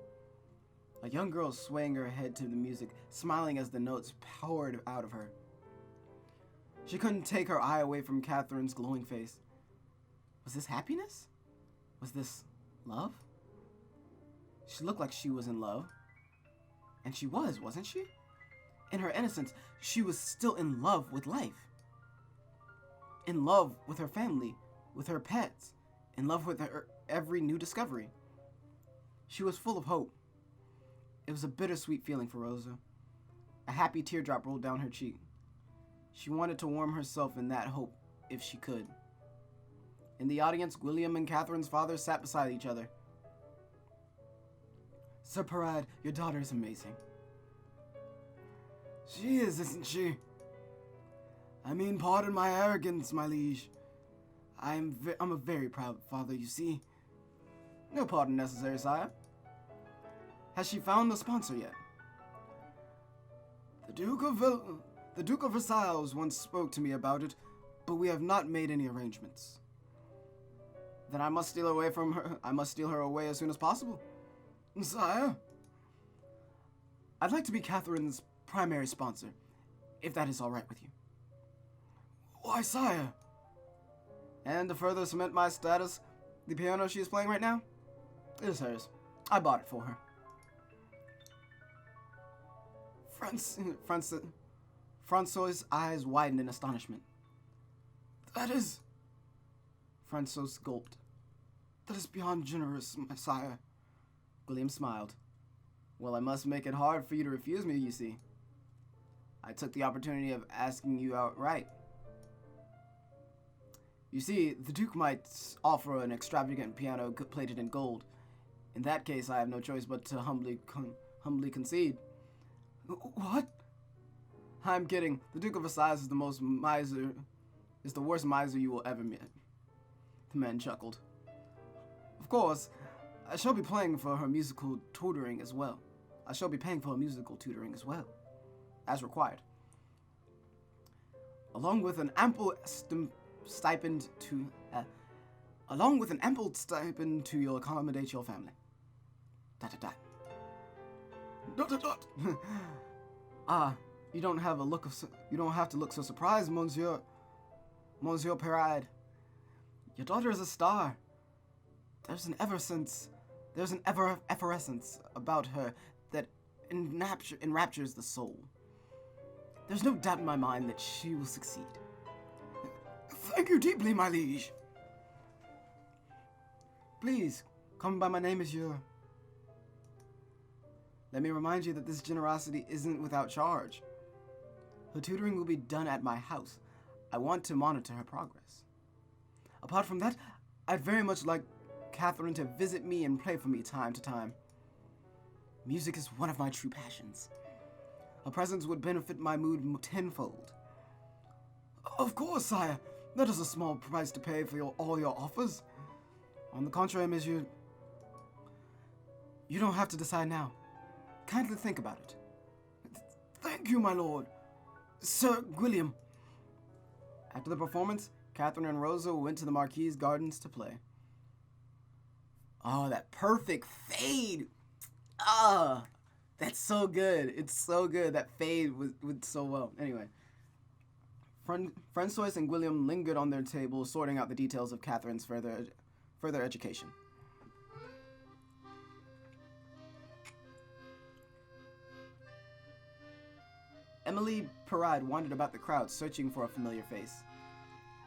A young girl swaying her head to the music, smiling as the notes poured out of her. She couldn't take her eye away from Catherine's glowing face. Was this happiness? Was this love? She looked like she was in love. And she was, wasn't she? In her innocence, she was still in love with life. In love with her family, with her pets, in love with her every new discovery. She was full of hope. It was a bittersweet feeling for Rosa. A happy teardrop rolled down her cheek. She wanted to warm herself in that hope if she could. In the audience, William and Catherine's father sat beside each other. Sir Parad, your daughter is amazing. She is, isn't she? I mean, pardon my arrogance, my liege. I'm a very proud father, you see. No pardon necessary, sire. Has she found the sponsor yet? The Duke of Versailles once spoke to me about it, but we have not made any arrangements. Then I must steal her away from her. I must steal her away as soon as possible. Sire, I'd like to be Catherine's primary sponsor, if that is all right with you. Why, sire? And to further cement my status, the piano she is playing right now, it is hers. I bought it for her. Francois' eyes widened in astonishment. That is... Francois gulped. That is beyond generous, my sire. William smiled. Well, I must make it hard for you to refuse me, you see. I took the opportunity of asking you outright. You see, the Duke might offer an extravagant piano plated in gold. In that case, I have no choice but to humbly concede. What? I'm kidding. The Duke of Versailles is the worst miser you will ever meet. The man chuckled. Of course, I shall be paying for her musical tutoring as well. As required. Along with an ample stipend to accommodate your family. ... Ah, you don't have to look so surprised, monsieur. Monsieur Parade, your daughter is a star. There's an effervescence about her that enraptures the soul. There's no doubt in my mind that she will succeed. Thank you deeply, my liege. Please, call me by my name, monsieur. Let me remind you that this generosity isn't without charge. Her tutoring will be done at my house. I want to monitor her progress. Apart from that, I'd very much like Catherine to visit me and play for me time to time. Music is one of my true passions. Her presence would benefit my mood tenfold. Of course, sire. That is a small price to pay for all your offers. On the contrary, monsieur, you don't have to decide now. Kindly think about it. Thank you, my lord. Sir William. After the performance, Catherine and Rosa went to the Marquis's gardens to play. Oh, that perfect fade! Ah, that's so good. It's so good. That fade was so well. Anyway, François and William lingered on their table, sorting out the details of Catherine's further education. Emily Parade wandered about the crowd, searching for a familiar face.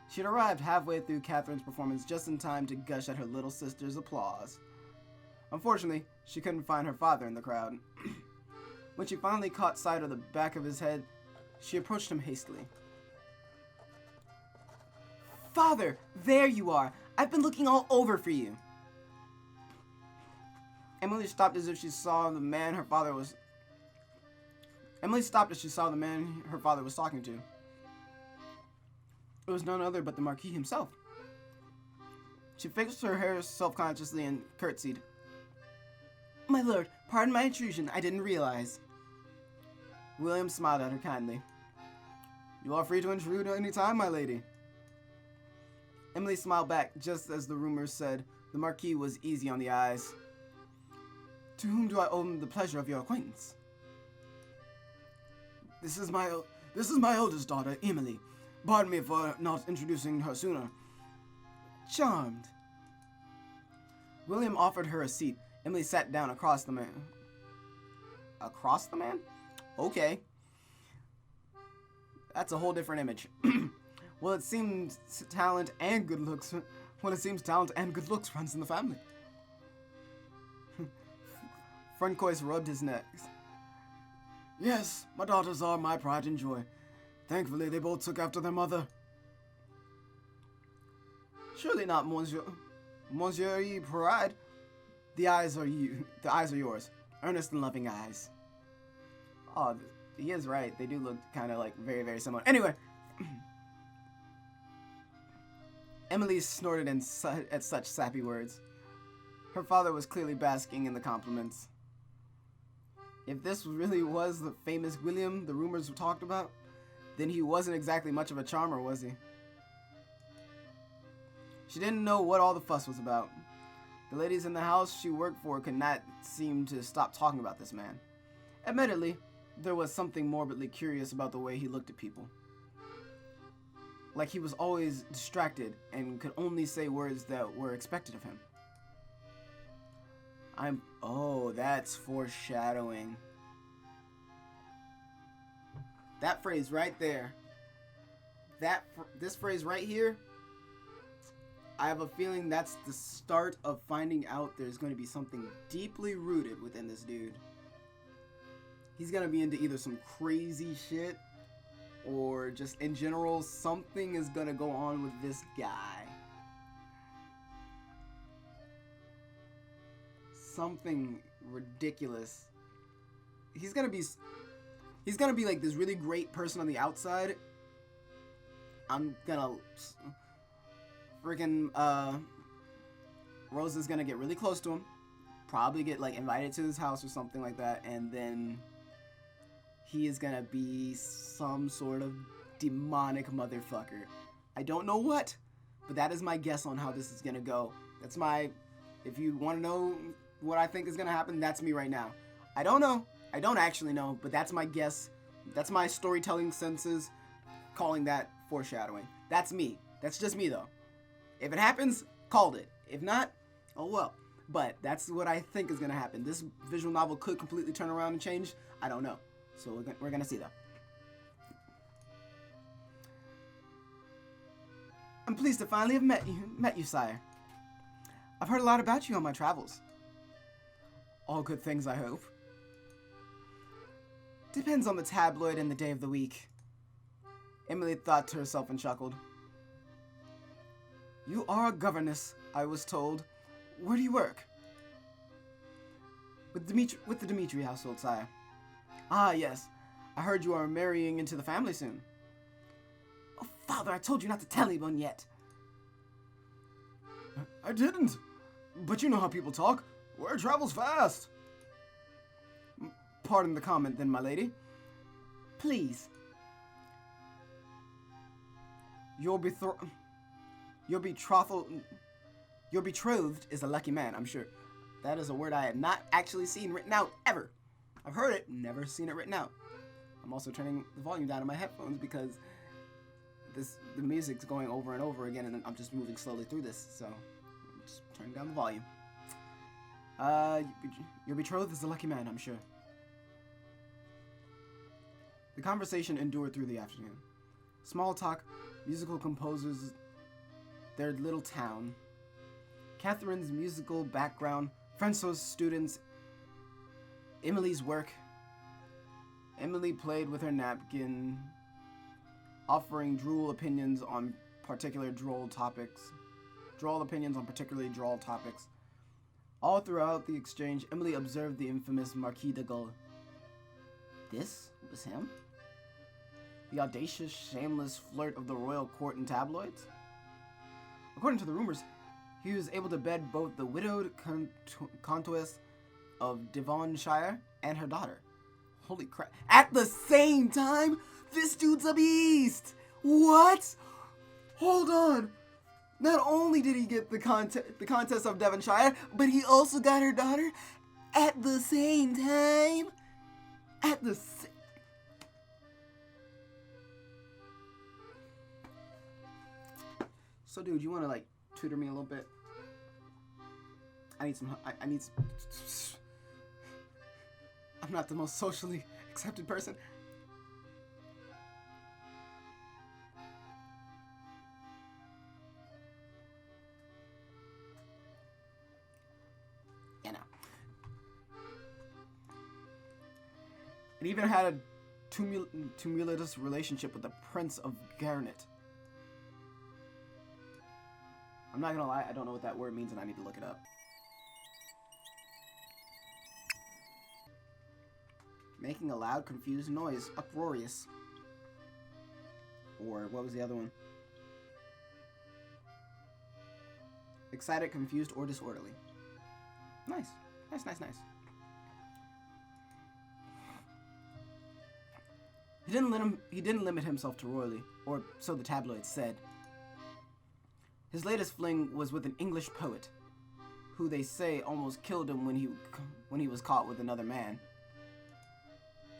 She had arrived halfway through Catherine's performance just in time to gush at her little sister's applause. Unfortunately, she couldn't find her father in the crowd. When she finally caught sight of the back of his head, she approached him hastily. Father, there you are! I've been looking all over for you! Emily stopped as she saw the man her father was talking to. It was none other but the Marquis himself. She fixed her hair self-consciously and curtsied. My lord, pardon my intrusion, I didn't realize. William smiled at her kindly. You are free to intrude at any time, my lady. Emily smiled back, just as the rumors said. The Marquis was easy on the eyes. To whom do I owe the pleasure of your acquaintance? This is my eldest daughter, Emily. Pardon me for not introducing her sooner. Charmed. William offered her a seat. Emily sat down across the man. Across the man? Okay. That's a whole different image. Well, it seems talent and good looks runs in the family. Francois rubbed his neck. Yes, my daughters are my pride and joy. Thankfully, they both took after their mother. Surely not, Monsieur Parade. The eyes are yours. Earnest and loving eyes. Oh, he is right. They do look kind of like very, very similar. Anyway. Emily snorted at such sappy words. Her father was clearly basking in the compliments. If this really was the famous William the rumors talked about, then he wasn't exactly much of a charmer, was he? She didn't know what all the fuss was about. The ladies in the house she worked for could not seem to stop talking about this man. Admittedly, there was something morbidly curious about the way he looked at people. Like he was always distracted and could only say words that were expected of him. Oh, that's foreshadowing. That phrase right there. This phrase right here, I have a feeling that's the start of finding out there's going to be something deeply rooted within this dude. He's going to be into either some crazy shit or just in general, something is going to go on with this guy. Something ridiculous. He's gonna be like this really great person on the outside. I'm gonna freaking Rosa's gonna get really close to him, probably get like invited to his house or something like that, and then he is gonna be some sort of demonic motherfucker. I don't know what, but that is my guess on how this is gonna go. That's my, if you want to know what I think is gonna happen, that's me right now. I don't know. I don't actually know, but that's my guess. That's my storytelling senses calling that foreshadowing. That's me. That's just me, though. If it happens, called it. If not, oh well. But that's what I think is going to happen. This visual novel could completely turn around and change. I don't know. So we're going to see, though. I'm pleased to finally have met you, sire. I've heard a lot about you on my travels. All good things, I hope. Depends on the tabloid and the day of the week. Emily thought to herself and chuckled. You are a governess, I was told. Where do you work? With the Dimitri household, sire. Ah, yes. I heard you are marrying into the family soon. Oh, Father, I told you not to tell anyone yet. I didn't. But you know how people talk. Word travels fast. Pardon the comment, then, my lady. Please. Your betrothed is a lucky man, I'm sure. That is a word I have not actually seen written out, ever. I've heard it, never seen it written out. I'm also turning the volume down on my headphones because the music's going over and over again, and I'm just moving slowly through this, so I'm just turning down the volume. Your betrothed is a lucky man, I'm sure. The conversation endured through the afternoon. Small talk, musical composers, their little town, Catherine's musical background, Franco's students, Emily's work. Emily played with her napkin, offering droll opinions on particularly droll topics. All throughout the exchange, Emily observed the infamous Marquis de Gaulle. This was him? The audacious, shameless flirt of the royal court and tabloids? According to the rumors, he was able to bed both the widowed countess of Devonshire and her daughter. Holy crap. At the same time? This dude's a beast! What? Hold on. Not only did he get the Countess of Devonshire, but he also got her daughter at the same time? So, dude, you want to, like, tutor me a little bit? I need some... I'm not the most socially accepted person. You know. It even had a tumultuous relationship with the Prince of Garnet. I'm not gonna lie, I don't know what that word means and I need to look it up. Making a loud, confused noise, uproarious. Or, what was the other one? Excited, confused, or disorderly. Nice. Nice. He didn't limit himself to royally, or so the tabloids said. His latest fling was with an English poet, who they say almost killed him when he was caught with another man.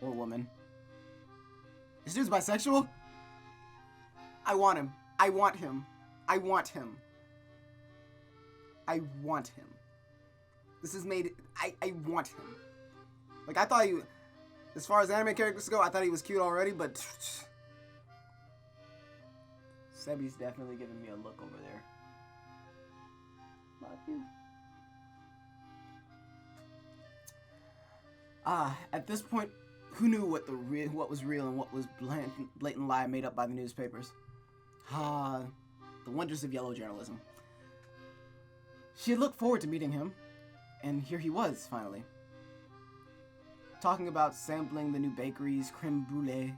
Or woman. This dude's bisexual? I want him. I want him. This is made... I want him. Like, I thought he... As far as anime characters go, I thought he was cute already, but... Sebi's definitely giving me a look over there. Love you. At this point, who knew what was real and what was blatant lie made up by the newspapers? The wonders of yellow journalism. She had looked forward to meeting him, and here he was, finally. Talking about sampling the new bakery's creme brulee.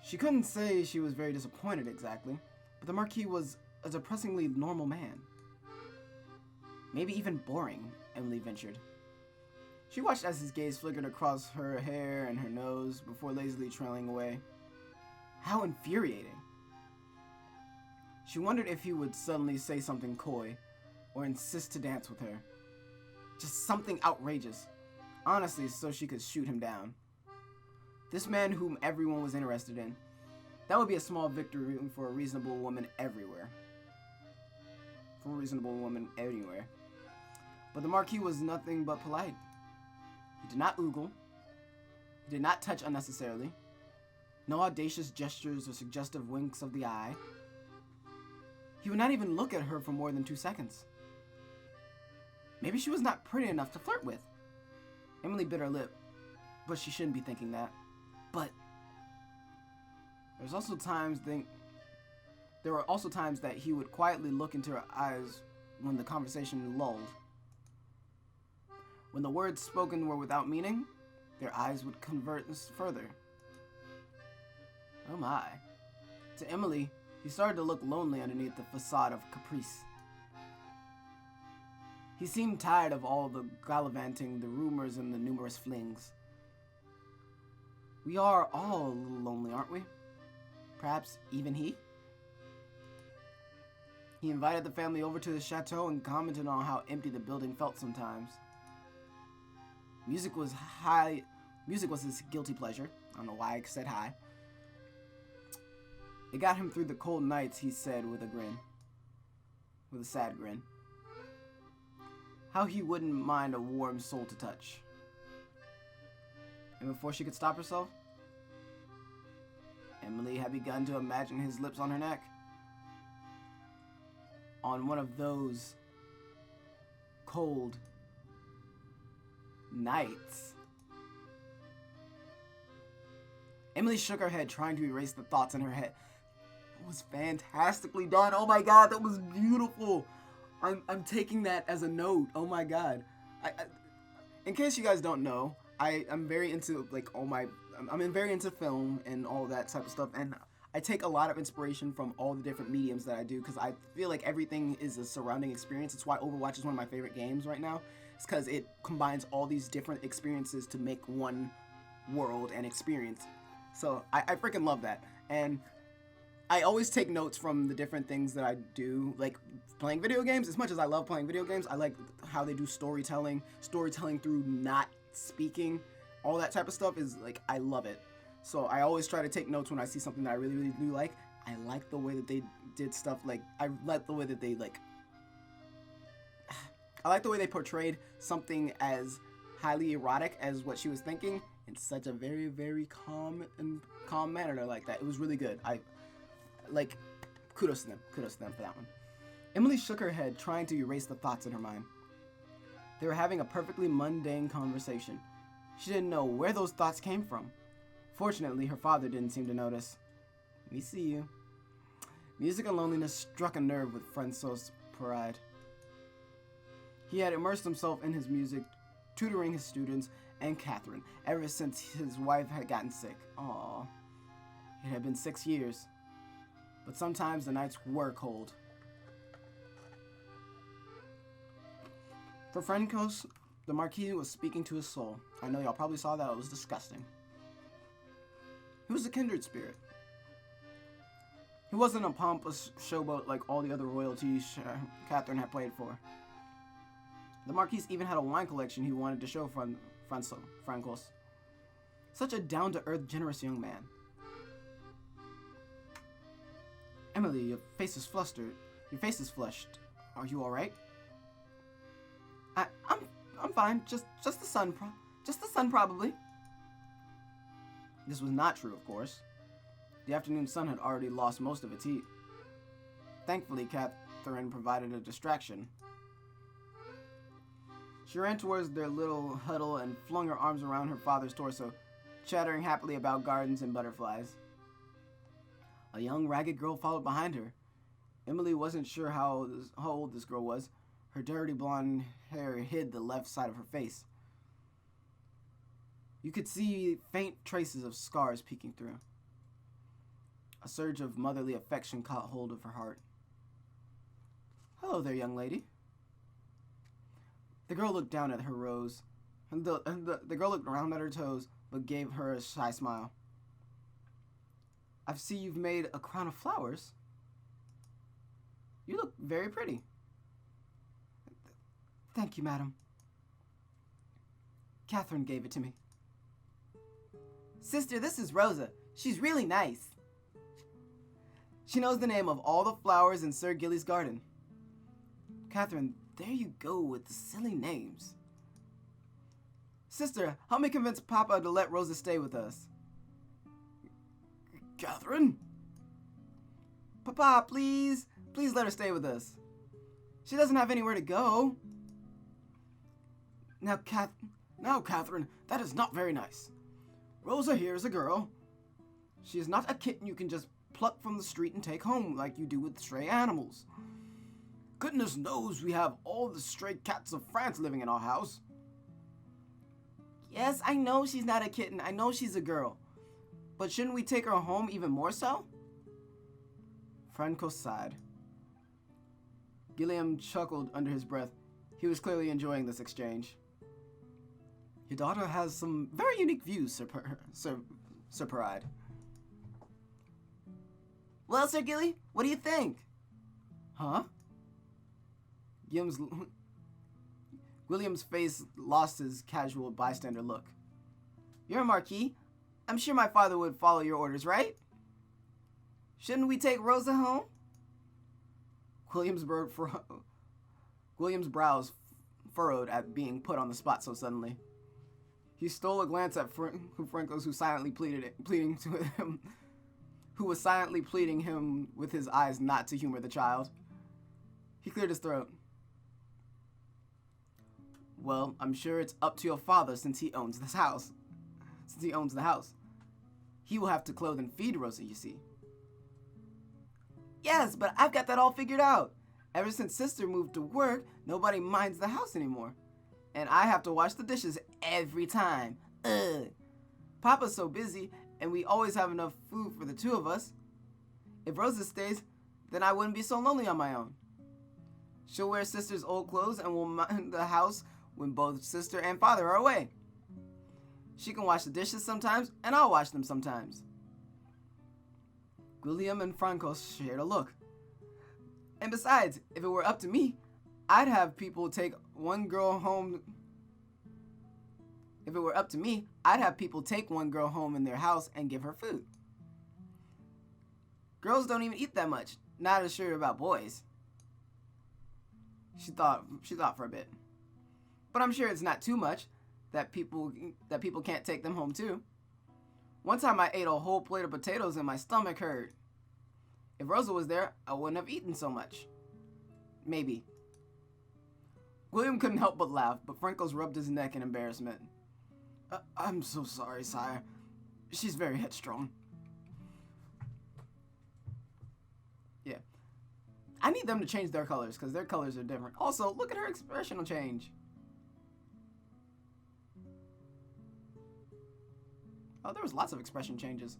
She couldn't say she was very disappointed exactly, but the Marquis was a depressingly normal man. Maybe even boring, Emily ventured. She watched as his gaze flickered across her hair and her nose before lazily trailing away. How infuriating. She wondered if he would suddenly say something coy, or insist to dance with her. Just something outrageous. Honestly, so she could shoot him down. This man whom everyone was interested in. That would be a small victory for a reasonable woman everywhere. For a reasonable woman anywhere. But the Marquis was nothing but polite. He did not oogle. He did not touch unnecessarily. No audacious gestures or suggestive winks of the eye. He would not even look at her for more than 2 seconds. Maybe she was not pretty enough to flirt with. Emily bit her lip, but she shouldn't be thinking that. But there were also times that he would quietly look into her eyes when the conversation lulled. When the words spoken were without meaning, their eyes would converse further. Oh my. To Emily, he started to look lonely underneath the facade of caprice. He seemed tired of all the gallivanting, the rumors, and the numerous flings. We are all a little lonely, aren't we? Perhaps even he? He invited the family over to the chateau and commented on how empty the building felt sometimes. Music was his guilty pleasure. I don't know why I said hi. It got him through the cold nights, he said with a grin. With a sad grin. How he wouldn't mind a warm soul to touch. And before she could stop herself, Emily had begun to imagine his lips on her neck. On one of those cold nights. Emily shook her head, trying to erase the thoughts in her head. It was fantastically done. Oh my god, that was beautiful. I'm taking that as a note. Oh my god. In case you guys don't know, I'm very into I'm very into film and all that type of stuff, and I take a lot of inspiration from all the different mediums that I do because I feel like everything is a surrounding experience. It's why Overwatch is one of my favorite games right now. It's because it combines all these different experiences to make one world and experience. So I freaking love that. And I always take notes from the different things that I do, like playing video games. As much as I love playing video games, I like how they do storytelling through not speaking. All that type of stuff is like, I love it. So I always try to take notes when I see something that I really, really do like. I like the way that they did stuff, I like the way that they I like the way they portrayed something as highly erotic as what she was thinking in such a very, very calm manner like that. It was really good. Kudos to them for that one. Emily shook her head, trying to erase the thoughts in her mind. They were having a perfectly mundane conversation. She didn't know where those thoughts came from. Fortunately, her father didn't seem to notice. We see you. Music and loneliness struck a nerve with Francois' pride. He had immersed himself in his music, tutoring his students and Catherine ever since his wife had gotten sick. Aww. It had been 6 years. But sometimes the nights were cold. For Francois, the Marquis was speaking to his soul. I know y'all probably saw that. It was disgusting. He was a kindred spirit. He wasn't a pompous showboat like all the other royalties Catherine had played for. The Marquis even had a wine collection he wanted to show Francois. Such a down-to-earth, generous young man. Emily, your face is flustered. Your face is flushed. Are you all right? I'm fine. Just the sun. Just the sun, probably. This was not true, of course. The afternoon sun had already lost most of its heat. Thankfully, Catherine provided a distraction. She ran towards their little huddle and flung her arms around her father's torso, chattering happily about gardens and butterflies. A young, ragged girl followed behind her. Emily wasn't sure how old this girl was. Her dirty blonde hair hid the left side of her face. You could see faint traces of scars peeking through. A surge of motherly affection caught hold of her heart. Hello there, young lady. The girl looked down at her rose. The girl looked around at her toes, but gave her a shy smile. I see you've made a crown of flowers. You look very pretty. Thank you, madam. Catherine gave it to me. Sister, this is Rosa. She's really nice. She knows the name of all the flowers in Sir Gilly's garden. Catherine, there you go with the silly names. Sister, help me convince Papa to let Rosa stay with us. Catherine? Papa, please. Please let her stay with us. She doesn't have anywhere to go. Now, Catherine, that is not very nice. Rosa here is a girl. She is not a kitten you can just pluck from the street and take home like you do with stray animals. Goodness knows we have all the stray cats of France living in our house. Yes, I know she's not a kitten. I know she's a girl. But shouldn't we take her home even more so? Franco sighed. Gilliam chuckled under his breath. He was clearly enjoying this exchange. Your daughter has some very unique views, Sir Pride. Well, Sir Gilly, what do you think? Huh? William's face lost his casual bystander look. You're a Marquis. I'm sure my father would follow your orders, right? Shouldn't we take Rosa home? William's brows furrowed at being put on the spot so suddenly. He stole a glance at Franco's, who was silently pleading him with his eyes not to humor the child. He cleared his throat. Well, I'm sure it's up to your father since he owns this house. Since he owns the house. He will have to clothe and feed Rosa, you see. Yes, but I've got that all figured out. Ever since Sister moved to work, nobody minds the house anymore. And I have to wash the dishes every time. Ugh. Papa's so busy, and we always have enough food for the two of us. If Rosa stays, then I wouldn't be so lonely on my own. She'll wear Sister's old clothes and will mind the house when both Sister and Father are away. She can wash the dishes sometimes, and I'll wash them sometimes. William and Franco shared a look. And besides, if it were up to me, I'd have people take one girl home. If it were up to me, I'd have people take one girl home in their house and give her food. Girls don't even eat that much. Not as sure about boys. She thought for a bit. But I'm sure it's not too much that people can't take them home too. One time I ate a whole plate of potatoes and my stomach hurt. If Rosa was there, I wouldn't have eaten so much. Maybe. William couldn't help but laugh, but Franco's rubbed his neck in embarrassment. I'm so sorry, sire. She's very headstrong. Yeah. I need them to change their colors, because their colors are different. Also, look at her expressional change. Oh, there was lots of expression changes.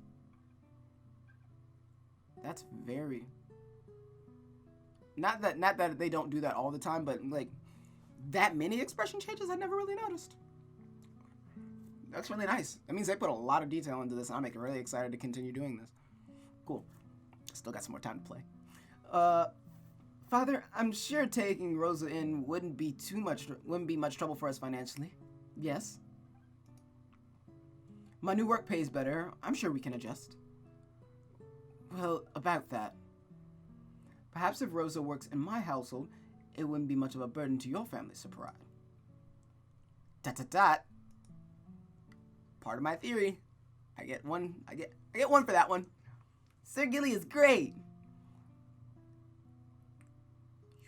That's very... Not that they don't do that all the time, but like that many expression changes I never really noticed. That's really nice. That means they put a lot of detail into this, and I'm really excited to continue doing this. Cool. Still got some more time to play. Father, I'm sure taking Rosa in wouldn't be much trouble for us financially. Yes. My new work pays better. I'm sure we can adjust. Well, about that. Perhaps if Rosa works in my household, it wouldn't be much of a burden to your family, Sir Pride. Dot. Part of my theory. I get one for that one. Sir Gilly is great.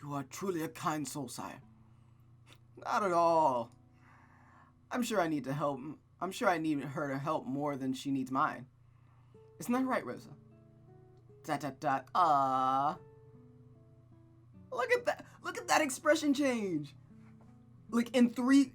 You are truly a kind soul, sire. Not at all. I'm sure I need her to help more than she needs mine. Isn't that right, Rosa? Dot. Ah. Look at that expression change. Like in three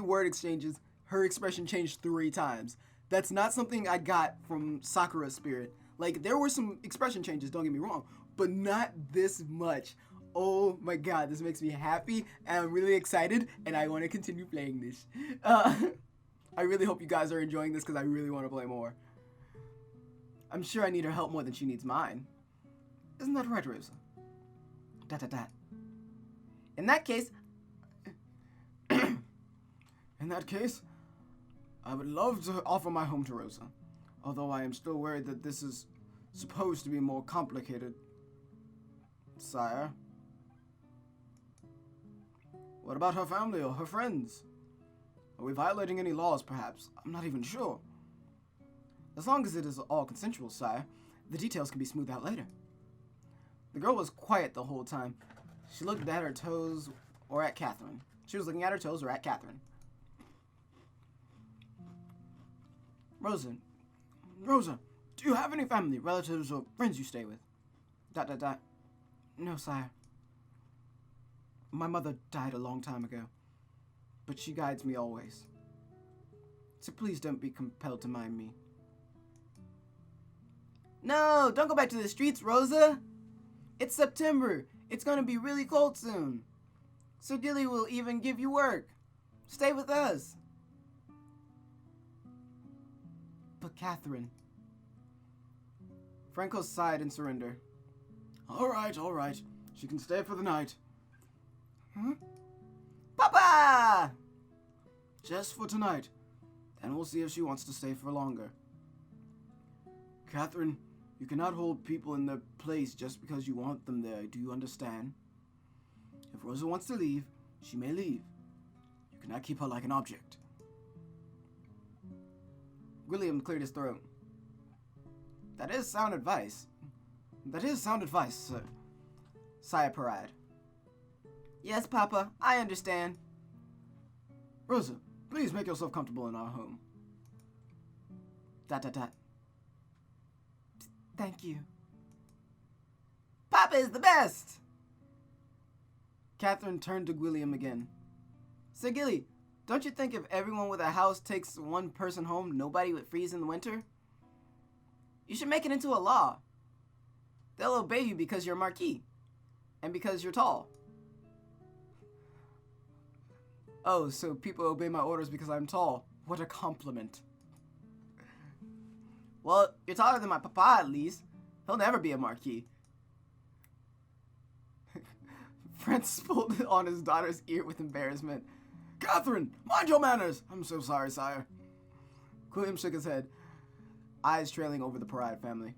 word exchanges, her expression changed 3 times. That's not something I got from Sakura's spirit. Like, there were some expression changes, don't get me wrong, but not this much. Oh my god, this makes me happy, and I'm really excited, and I want to continue playing this. I really hope you guys are enjoying this, because I really want to play more. I'm sure I need her help more than she needs mine. Isn't that right, Rosa? Dot. In that case, I would love to offer my home to Rosa, although I am still worried that this is supposed to be more complicated, sire. What about her family or her friends? Are we violating any laws, perhaps? I'm not even sure. As long as it is all consensual, sire, the details can be smoothed out later. The girl was quiet the whole time. She looked at her toes or at Catherine. She was looking at her toes or at Catherine. Rosa, do you have any family, relatives, or friends you stay with? ... No, sire. My mother died a long time ago, but she guides me always. So please don't be compelled to mind me. No, don't go back to the streets, Rosa. It's September. It's going to be really cold soon. Sir Gilly will even give you work. Stay with us. But Catherine... Franco sighed in surrender. All right. She can stay for the night. Huh? Papa! Just for tonight. Then we'll see if she wants to stay for longer. Catherine, you cannot hold people in their place just because you want them there. Do you understand? If Rosa wants to leave, she may leave. You cannot keep her like an object. William cleared his throat. That is sound advice. Sir. Sire Parade. Yes, Papa, I understand. Rosa, please make yourself comfortable in our home. ... Thank you. Papa is the best! Catherine turned to William again. Sir Gilly, don't you think if everyone with a house takes one person home, nobody would freeze in the winter? You should make it into a law. They'll obey you because you're Marquis, and because you're tall. Oh, so people obey my orders because I'm tall. What a compliment. Well, you're taller than my papa, at least. He'll never be a Marquis. Francis pulled on his daughter's ear with embarrassment. Catherine, mind your manners! I'm so sorry, sire. William shook his head, eyes trailing over the Parade family.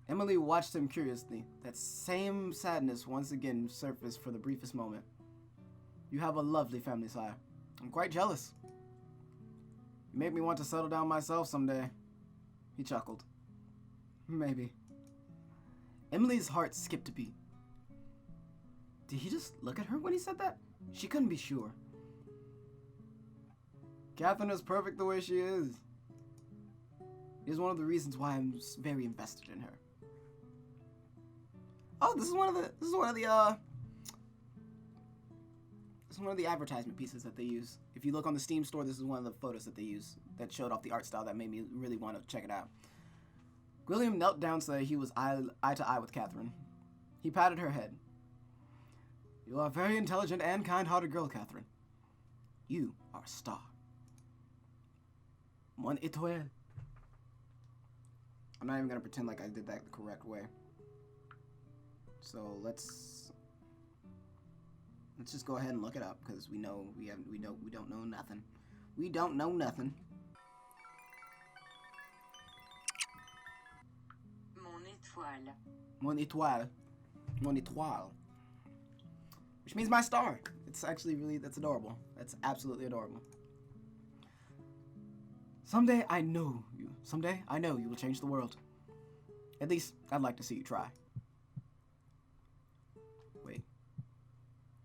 Emily watched him curiously. That same sadness once again surfaced for the briefest moment. You have a lovely family, sire. I'm quite jealous. You make me want to settle down myself someday. He chuckled. Maybe. Emily's heart skipped a beat. Did he just look at her when he said that? She couldn't be sure. Catherine is perfect the way she is. It is one of the reasons why I'm very invested in her. Oh, this is one of the advertisement pieces that they use. If you look on the Steam store, this is one of the photos that they use that showed off the art style that made me really want to check it out. William knelt down so that he was eye to eye with Catherine. He patted her head. You are a very intelligent and kind-hearted girl, Catherine. You are a star. Mon étoile. I'm not even gonna pretend like I did that the correct way. So let's just go ahead and look it up because we don't know nothing. We don't know nothing. Mon étoile. Mon étoile. Mon étoile. Which means my star. It's actually that's adorable. That's absolutely adorable. Someday I know you. Someday I know you will change the world. At least I'd like to see you try. Wait.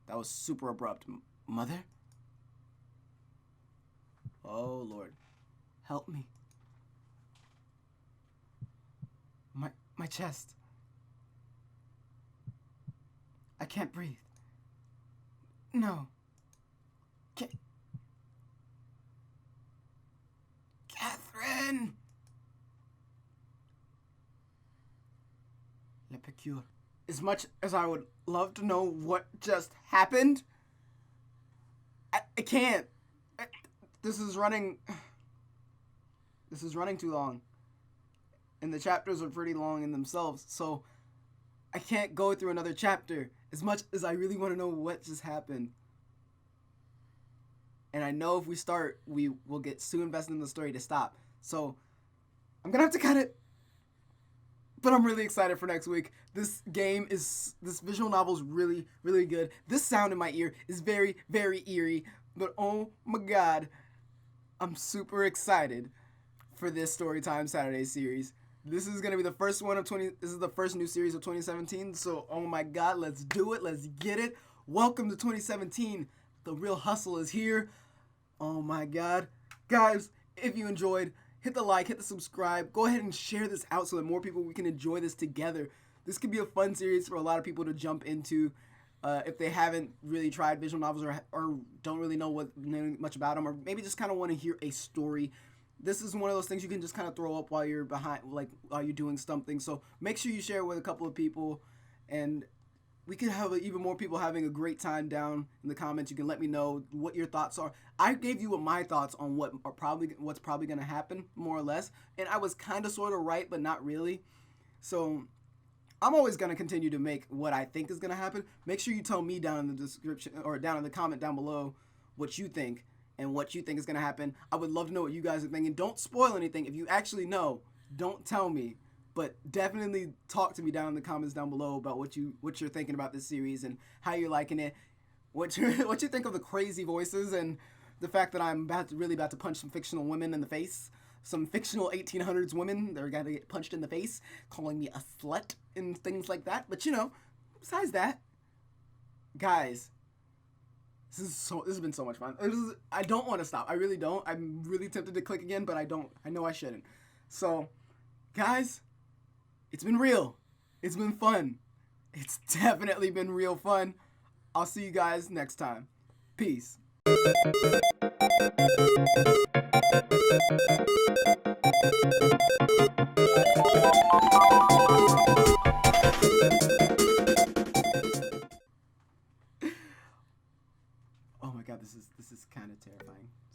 That was super abrupt. Mother? Oh, Lord. Help me. My chest. I can't breathe. No. Catherine! Le Percure. As much as I would love to know what just happened, I can't. This is running too long. And the chapters are pretty long in themselves, so I can't go through another chapter as much as I really want to know what just happened. And I know if we start, we will get too invested in the story to stop. So I'm gonna have to cut it. But I'm really excited for next week. This visual novel is really, really good. This sound in my ear is very, very eerie. But oh my god, I'm super excited for this Storytime Saturday series. This is gonna be the first one of This is the first new series of 2017. So oh my god, let's do it. Let's get it. Welcome to 2017. The real hustle is here. Oh my god, guys! If you enjoyed, hit the like, hit the subscribe. Go ahead and share this out so that more people we can enjoy this together. This could be a fun series for a lot of people to jump into if they haven't really tried visual novels or don't really know much about them, or maybe just kind of want to hear a story. This is one of those things you can just kind of throw up while you're while you're doing something. So make sure you share it with a couple of people, and we could have even more people having a great time down in the comments. You can let me know what your thoughts are. I gave you my thoughts on what's probably going to happen, more or less. And I was kind of sort of right, but not really. So I'm always going to continue to make what I think is going to happen. Make sure you tell me down in the description or down in the comment down below what you think and what you think is going to happen. I would love to know what you guys are thinking. Don't spoil anything. If you actually know, don't tell me. But definitely talk to me down in the comments down below about what you're thinking about this series and how you're liking it. What you think of the crazy voices and the fact that I'm really about to punch some fictional women in the face. Some fictional 1800s women. They're going to get punched in the face, calling me a slut and things like that. But besides that, guys, this has been so much fun. I don't want to stop. I really don't. I'm really tempted to click again, but I don't. I know I shouldn't. So, guys, it's been real. It's been fun. It's definitely been real fun. I'll see you guys next time. Peace.